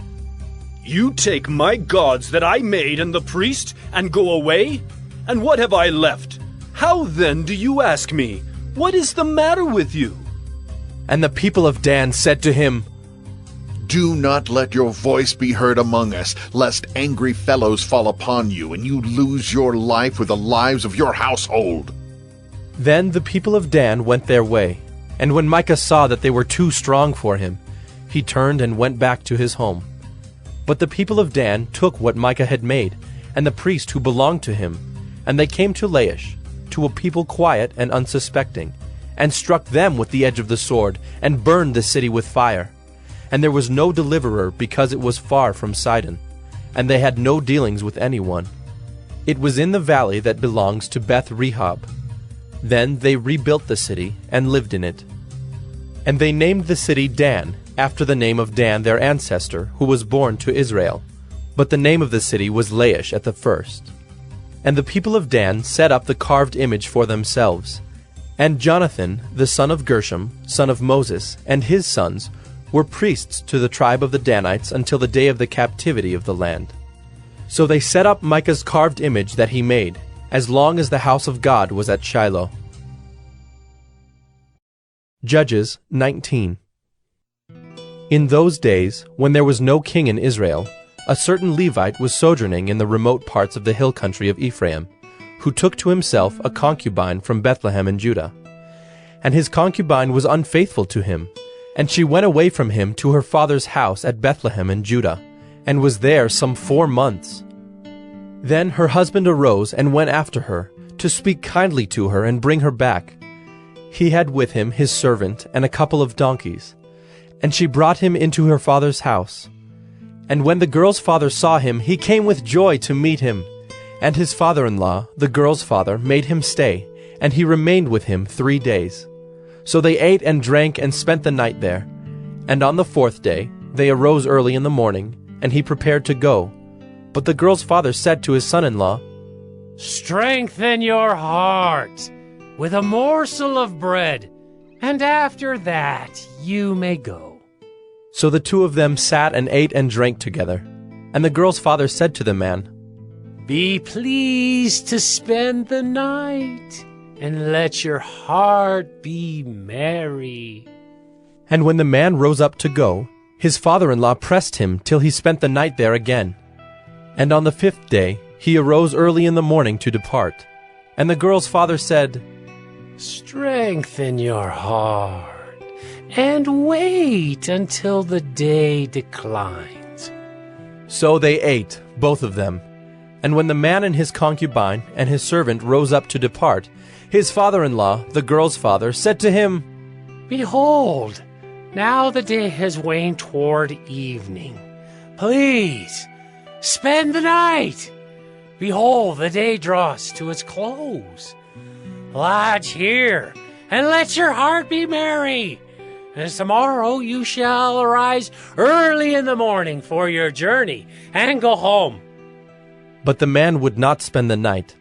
"You take my gods that I made and the priest, and go away? And what have I left? How then do you ask me, what is the matter with you?" And the people of Dan said to him, "Do not let your voice be heard among us, lest angry fellows fall upon you, and you lose your life with the lives of your household." Then the people of Dan went their way, and when Micah saw that they were too strong for him, he turned and went back to his home. But the people of Dan took what Micah had made, and the priest who belonged to him, and they came to Laish, to a people quiet and unsuspecting, and struck them with the edge of the sword, and burned the city with fire. And there was no deliverer, because it was far from Sidon, and they had no dealings with anyone. It was in the valley that belongs to Beth Rehob. Then they rebuilt the city, and lived in it. And they named the city Dan, after the name of Dan their ancestor, who was born to Israel. But the name of the city was Laish at the first. And the people of Dan set up the carved image for themselves. And Jonathan, the son of Gershom, son of Moses, and his sons, were priests to the tribe of the Danites until the day of the captivity of the land. So they set up Micah's carved image that he made, as long as the house of God was at Shiloh. Judges 19. In those days, when there was no king in Israel, a certain Levite was sojourning in the remote parts of the hill country of Ephraim, who took to himself a concubine from Bethlehem in Judah. And his concubine was unfaithful to him, and she went away from him to her father's house at Bethlehem in Judah, and was there some 4 months. Then her husband arose and went after her, to speak kindly to her and bring her back. He had with him his servant and a couple of donkeys. And she brought him into her father's house. And when the girl's father saw him, he came with joy to meet him. And his father-in-law, the girl's father, made him stay, and he remained with him 3 days. So they ate and drank and spent the night there. And on the 4th day they arose early in the morning, and he prepared to go. But the girl's father said to his son-in-law, "Strengthen your heart with a morsel of bread, and after that you may go." So the 2 of them sat and ate and drank together. And the girl's father said to the man, "Be pleased to spend the night, and let your heart be merry." And when the man rose up to go, his father-in-law pressed him till he spent the night there again. And on the 5th day he arose early in the morning to depart. And the girl's father said, "Strengthen your heart, and wait until the day declines." So they ate, both of them. And when the man and his concubine and his servant rose up to depart, his father-in-law, the girl's father, said to him, "Behold, now the day has waned toward evening. Please, spend the night. Behold, the day draws to its close. Lodge here, and let your heart be merry. And tomorrow you shall arise early in the morning for your journey, and go home. But the man would not spend the night.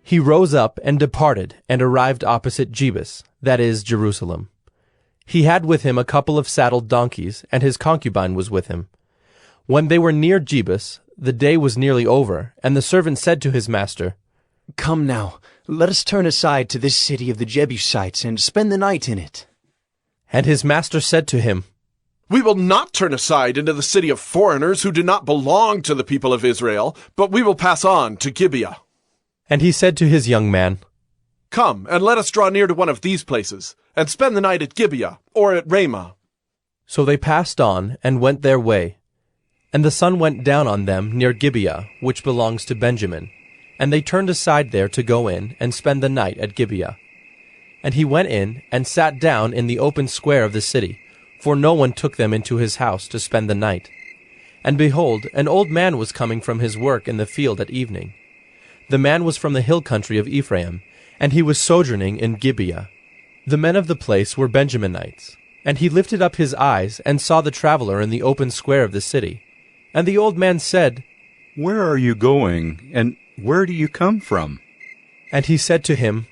He rose up and departed, and arrived opposite Jebus, that is, Jerusalem. He had with him a couple of saddled donkeys, and his concubine was with him. When they were near Jebus, the day was nearly over, and the servant said to his master, "Come now, let us turn aside to this city of the Jebusites, and spend the night in it." And his master said to him, "We will not turn aside into the city of foreigners who do not belong to the people of Israel, but we will pass on to Gibeah." And he said to his young man, "Come, and let us draw near to one of these places, and spend the night at Gibeah, or at Ramah." So they passed on, and went their way. And the sun went down on them near Gibeah, which belongs to Benjamin. And they turned aside there to go in, and spend the night at Gibeah. And he went in, and sat down in the open square of the city, for no one took them into his house to spend the night. And behold, an old man was coming from his work in the field at evening. The man was from the hill country of Ephraim, and he was sojourning in Gibeah. The men of the place were Benjaminites. And he lifted up his eyes, and saw the traveler in the open square of the city. And the old man said, "Where are you going, and where do you come from?" And he said to him,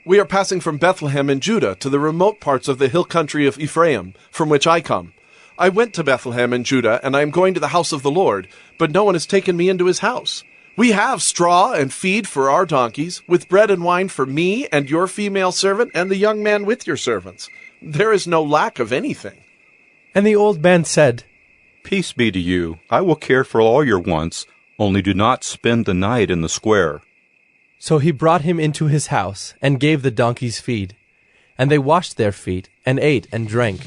"We are passing from Bethlehem in Judah to the remote parts of the hill country of Ephraim, from which I come. I went to Bethlehem in Judah, and I am going to the house of the Lord, but no one has taken me into his house. We have straw and feed for our donkeys, with bread and wine for me and your female servant and the young man with your servants. There is no lack of anything." And the old man said, "Peace be to you. I will care for all your wants, only do not spend the night in the square." So he brought him into his house, and gave the donkeys feed. And they washed their feet, and ate and drank.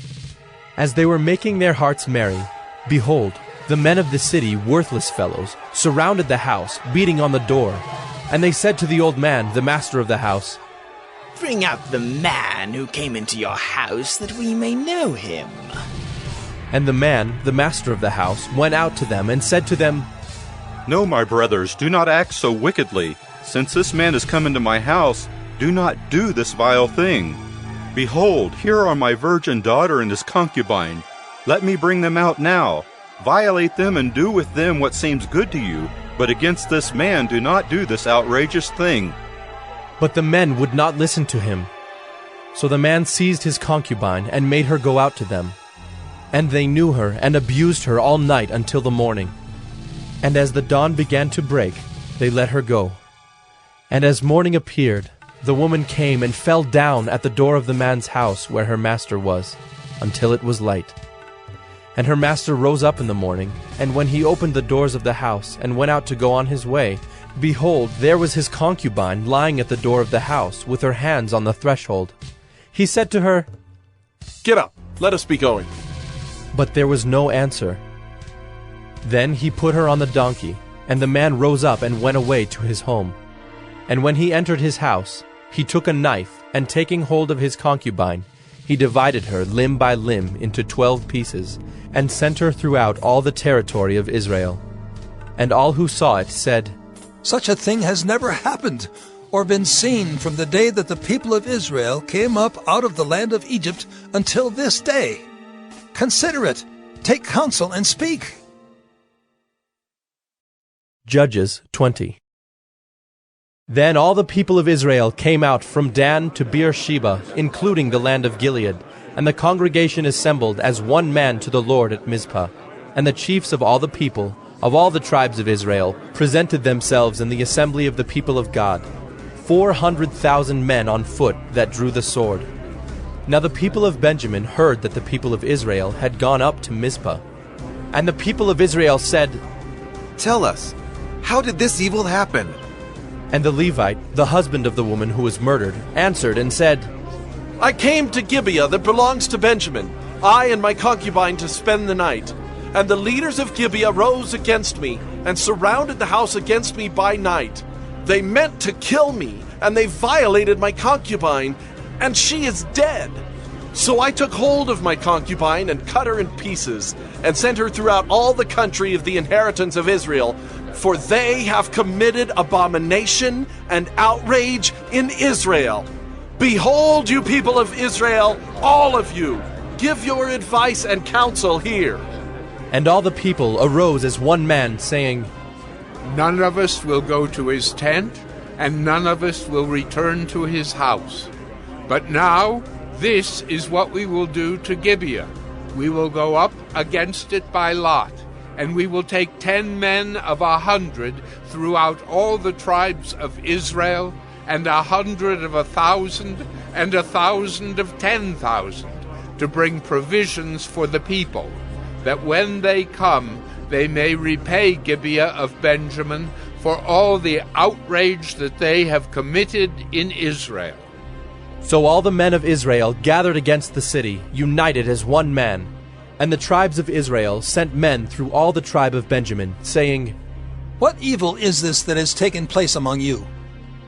As they were making their hearts merry, behold, the men of the city, worthless fellows, surrounded the house, beating on the door. And they said to the old man, the master of the house, "Bring out the man who came into your house, that we may know him." And the man, the master of the house, went out to them, and said to them, "No, my brothers, do not act so wickedly. Since this man has come into my house, do not do this vile thing. Behold, here are my virgin daughter and his concubine. Let me bring them out now. Violate them and do with them what seems good to you, but against this man do not do this outrageous thing." But the men would not listen to him. So the man seized his concubine, and made her go out to them. And they knew her, and abused her all night until the morning. And as the dawn began to break, they let her go. And as morning appeared, the woman came and fell down at the door of the man's house where her master was, until it was light. And her master rose up in the morning, and when he opened the doors of the house, and went out to go on his way, behold, there was his concubine lying at the door of the house, with her hands on the threshold. He said to her, "Get up, let us be going." But there was no answer. Then he put her on the donkey, and the man rose up and went away to his home. And when he entered his house, he took a knife, and taking hold of his concubine, he divided her limb by limb into 12 pieces, and sent her throughout all the territory of Israel. And all who saw it said, "Such a thing has never happened or been seen from the day that the people of Israel came up out of the land of Egypt until this day. Consider it, take counsel, and speak." Judges 20. Then all the people of Israel came out from Dan to Beersheba, including the land of Gilead, and the congregation assembled as one man to the Lord at Mizpah. And the chiefs of all the people, of all the tribes of Israel, presented themselves in the assembly of the people of God, 400,000 men on foot that drew the sword. Now the people of Benjamin heard that the people of Israel had gone up to Mizpah. And the people of Israel said, "Tell us, how did this evil happen?" And the Levite, the husband of the woman who was murdered, answered and said, "I came to Gibeah that belongs to Benjamin, I and my concubine, to spend the night. And the leaders of Gibeah rose against me, and surrounded the house against me by night. They meant to kill me, and they violated my concubine, and she is dead. So I took hold of my concubine and cut her in pieces, and sent her throughout all the country of the inheritance of Israel, for they have committed abomination and outrage in Israel. Behold, you people of Israel, all of you, Give your advice and counsel here. And all the people arose as one man, saying, None of us will go to his tent, and none of us will return to his house. But now, this is what we will do to Gibeah. We will go up against it by lot, and we will take 10 men of 100 throughout all the tribes of Israel, and 100 of 1,000, and 1,000 of 10,000, to bring provisions for the people, that when they come, they may repay Gibeah of Benjamin for all the outrage that they have committed in Israel. So all the men of Israel gathered against the city, united as one man. And the tribes of Israel sent men through all the tribe of Benjamin, saying, What evil is this that has taken place among you?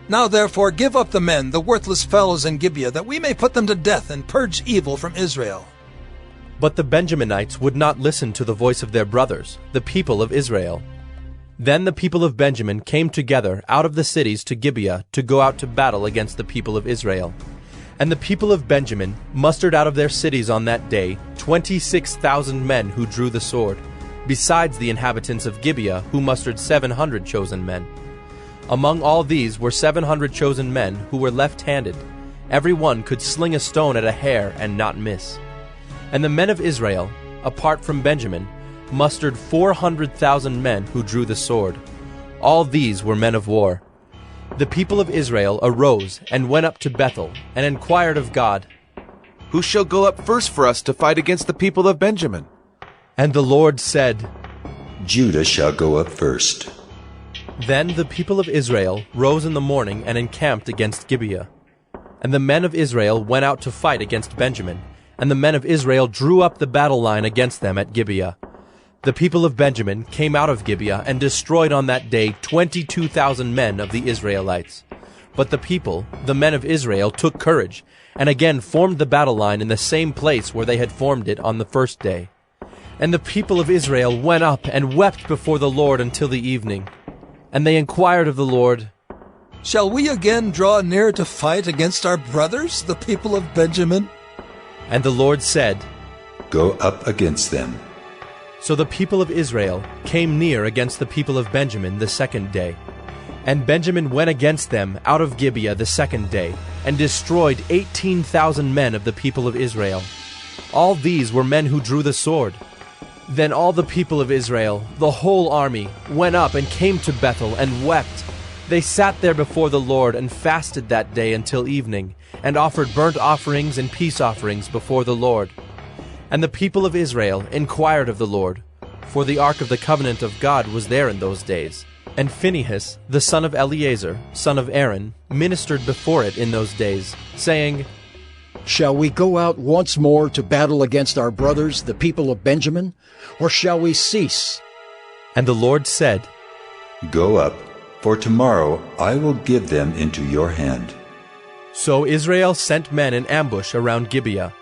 Now therefore give up the men, the worthless fellows in Gibeah, that we may put them to death and purge evil from Israel. But the Benjaminites would not listen to the voice of their brothers, the people of Israel. Then the people of Benjamin came together out of the cities to Gibeah to go out to battle against the people of Israel. And the people of Benjamin mustered out of their cities on that day 26,000 men who drew the sword, besides the inhabitants of Gibeah, who mustered 700 chosen men. Among all these were 700 chosen men who were left-handed. Every one could sling a stone at a hair and not miss. And the men of Israel, apart from Benjamin, mustered 400,000 men who drew the sword. All these were men of war. The people of Israel arose and went up to Bethel and inquired of God, Who shall go up first for us to fight against the people of Benjamin? And the Lord said, Judah shall go up first. Then the people of Israel rose in the morning and encamped against Gibeah. And the men of Israel went out to fight against Benjamin, and the men of Israel drew up the battle line against them at Gibeah. The people of Benjamin came out of Gibeah and destroyed on that day 22,000 men of the Israelites. But the people, the men of Israel, took courage, and again formed the battle line in the same place where they had formed it on the first day. And the people of Israel went up and wept before the Lord until the evening. And they inquired of the Lord, Shall we again draw near to fight against our brothers, the people of Benjamin? And the Lord said, Go up against them. So the people of Israel came near against the people of Benjamin the second day. And Benjamin went against them out of Gibeah the second day, and destroyed 18,000 men of the people of Israel. All these were men who drew the sword. Then all the people of Israel, the whole army, went up and came to Bethel and wept. They sat there before the Lord and fasted that day until evening, and offered burnt offerings and peace offerings before the Lord. And the people of Israel inquired of the Lord, for the ark of the covenant of God was there in those days. And Phinehas, the son of Eleazar, son of Aaron, ministered before it in those days, saying, Shall we go out once more to battle against our brothers, the people of Benjamin, or shall we cease? And the Lord said, Go up, for tomorrow I will give them into your hand. So Israel sent men in ambush around Gibeah.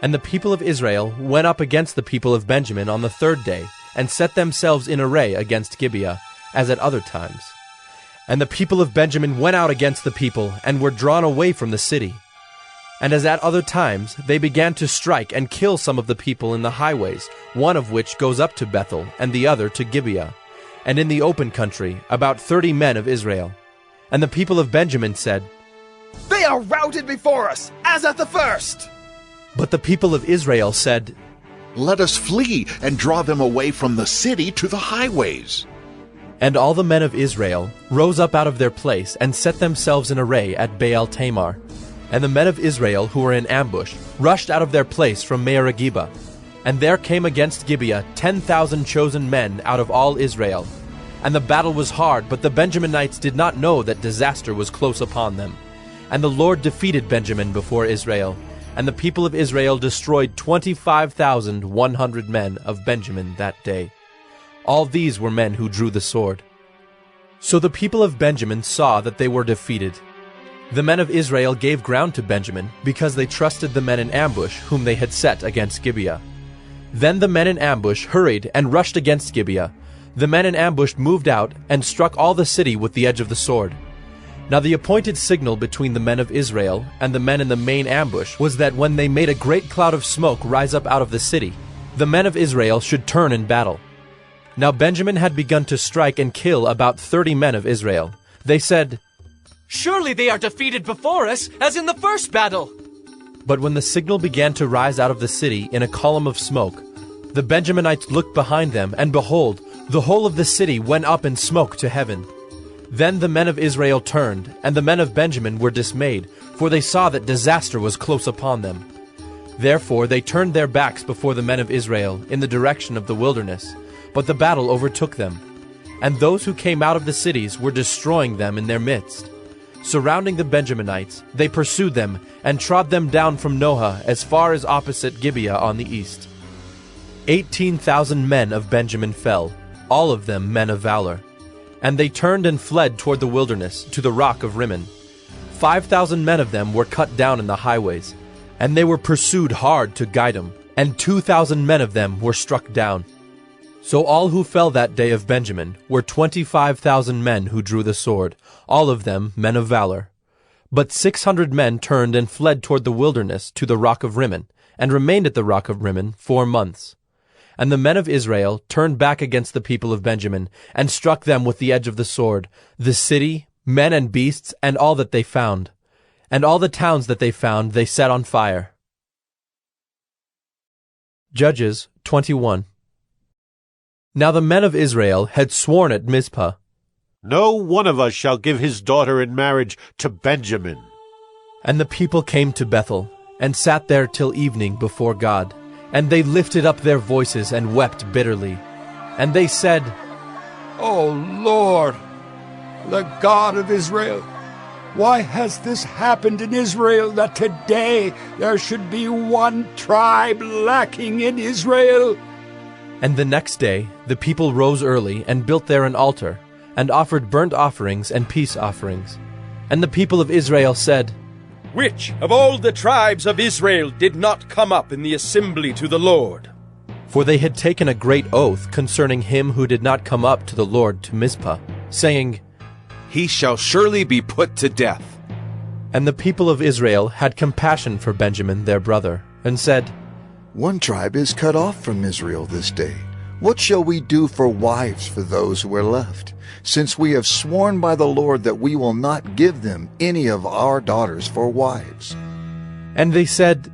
And the people of Israel went up against the people of Benjamin on the third day, and set themselves in array against Gibeah, as at other times. And the people of Benjamin went out against the people, and were drawn away from the city. And as at other times, they began to strike and kill some of the people in the highways, one of which goes up to Bethel, and the other to Gibeah. And in the open country, about 30 men of Israel. And the people of Benjamin said, They are routed before us, as at the first. But the people of Israel said, Let us flee and draw them away from the city to the highways. And all the men of Israel rose up out of their place and set themselves in array at Baal Tamar. And the men of Israel who were in ambush rushed out of their place from Mearagibah. And there came against Gibeah 10,000 chosen men out of all Israel. And the battle was hard, but the Benjaminites did not know that disaster was close upon them. And the Lord defeated Benjamin before Israel. And the people of Israel destroyed 25,100 men of Benjamin that day. All these were men who drew the sword. So the people of Benjamin saw that they were defeated. The men of Israel gave ground to Benjamin, because they trusted the men in ambush whom they had set against Gibeah. Then the men in ambush hurried and rushed against Gibeah. The men in ambush moved out and struck all the city with the edge of the sword. Now the appointed signal between the men of Israel and the men in the main ambush was that when they made a great cloud of smoke rise up out of the city, the men of Israel should turn in battle. Now Benjamin had begun to strike and kill about 30 men of Israel. They said, "Surely they are defeated before us, as in the first battle." But when the signal began to rise out of the city in a column of smoke, the Benjaminites looked behind them, and behold, the whole of the city went up in smoke to heaven. Then the men of Israel turned, and the men of Benjamin were dismayed, for they saw that disaster was close upon them. Therefore they turned their backs before the men of Israel in the direction of the wilderness, but the battle overtook them. And those who came out of the cities were destroying them in their midst. Surrounding the Benjaminites, they pursued them, and trod them down from Noah as far as opposite Gibeah on the east. 18,000 men of Benjamin fell, all of them men of valor. And they turned and fled toward the wilderness, to the rock of Rimmon. 5,000 men of them were cut down in the highways, and they were pursued hard to Gidom, and 2,000 men of them were struck down. So all who fell that day of Benjamin were 25,000 men who drew the sword, all of them men of valor. But 600 men turned and fled toward the wilderness to the rock of Rimmon, and remained at the rock of Rimmon 4 months. And the men of Israel turned back against the people of Benjamin, and struck them with the edge of the sword, the city, men and beasts, and all that they found. And all the towns that they found they set on fire. Judges 21. Now the men of Israel had sworn at Mizpah, "No one of us shall give his daughter in marriage to Benjamin." And the people came to Bethel, and sat there till evening before God. And they lifted up their voices and wept bitterly. And they said, "O Lord, the God of Israel, why has this happened in Israel, that today there should be one tribe lacking in Israel?" And the next day the people rose early and built there an altar, and offered burnt offerings and peace offerings. And the people of Israel said, "Which of all the tribes of Israel did not come up in the assembly to the Lord?" For they had taken a great oath concerning him who did not come up to the Lord to Mizpah, saying, "He shall surely be put to death." And the people of Israel had compassion for Benjamin their brother, and said, "One tribe is cut off from Israel this day. What shall we do for wives for those who are left, since we have sworn by the Lord that we will not give them any of our daughters for wives?" And they said,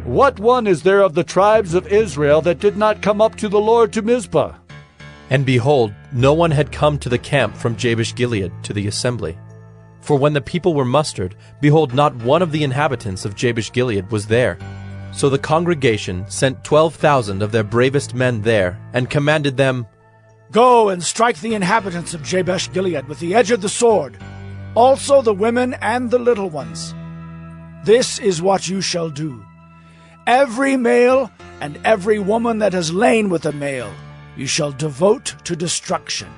"What one is there of the tribes of Israel that did not come up to the Lord to Mizpah?" And behold, no one had come to the camp from Jabesh-Gilead to the assembly. For when the people were mustered, behold, not one of the inhabitants of Jabesh-Gilead was there. So the congregation sent 12,000 of their bravest men there, and commanded them, "Go and strike the inhabitants of Jabesh-Gilead with the edge of the sword, also the women and the little ones. This is what you shall do. Every male and every woman that has lain with a male you shall devote to destruction."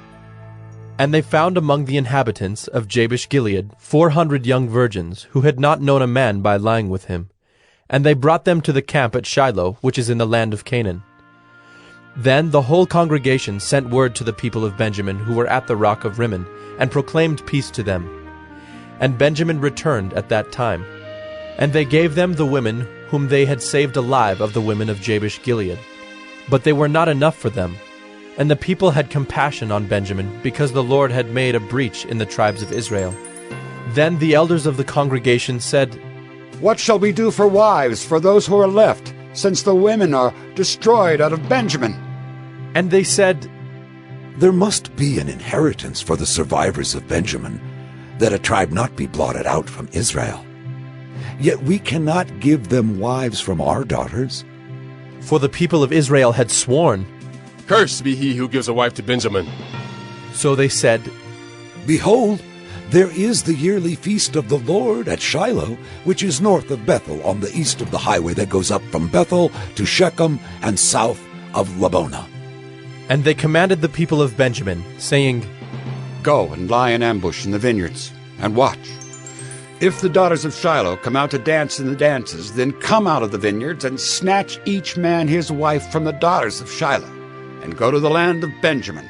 And they found among the inhabitants of Jabesh-Gilead 400 young virgins, who had not known a man by lying with him. And they brought them to the camp at Shiloh, which is in the land of Canaan. Then the whole congregation sent word to the people of Benjamin who were at the rock of Rimmon, and proclaimed peace to them. And Benjamin returned at that time. And they gave them the women whom they had saved alive of the women of Jabesh-Gilead. But they were not enough for them. And the people had compassion on Benjamin, because the Lord had made a breach in the tribes of Israel. Then the elders of the congregation said, "What shall we do for wives for those who are left, since the women are destroyed out of Benjamin?" And they said, "There must be an inheritance for the survivors of Benjamin, that a tribe not be blotted out from Israel. Yet we cannot give them wives from our daughters." For the people of Israel had sworn, "Cursed be he who gives a wife to Benjamin." So they said, "Behold, there is the yearly feast of the Lord at Shiloh, which is north of Bethel, on the east of the highway that goes up from Bethel to Shechem, and south of Labonah." And they commanded the people of Benjamin, saying, "Go and lie in ambush in the vineyards, and watch. If the daughters of Shiloh come out to dance in the dances, then come out of the vineyards, and snatch each man his wife from the daughters of Shiloh, and go to the land of Benjamin.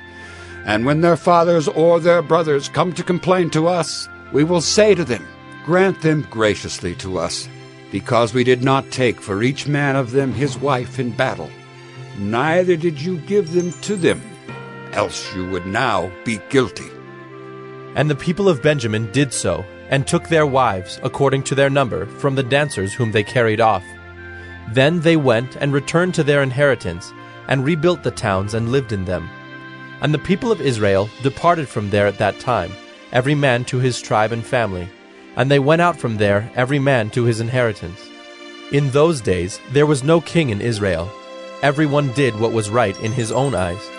And when their fathers or their brothers come to complain to us, We will say to them, Grant them graciously to us, because we did not take for each man of them his wife in battle, neither did you give them to them, else you would now be guilty. And the people of Benjamin did so, and took their wives, according to their number, from the dancers whom they carried off. Then they went and returned to their inheritance, and rebuilt the towns and lived in them. And the people of Israel departed from there at that time, every man to his tribe and family, and they went out from there every man to his inheritance. In those days there was no king in Israel. Everyone did what was right in his own eyes.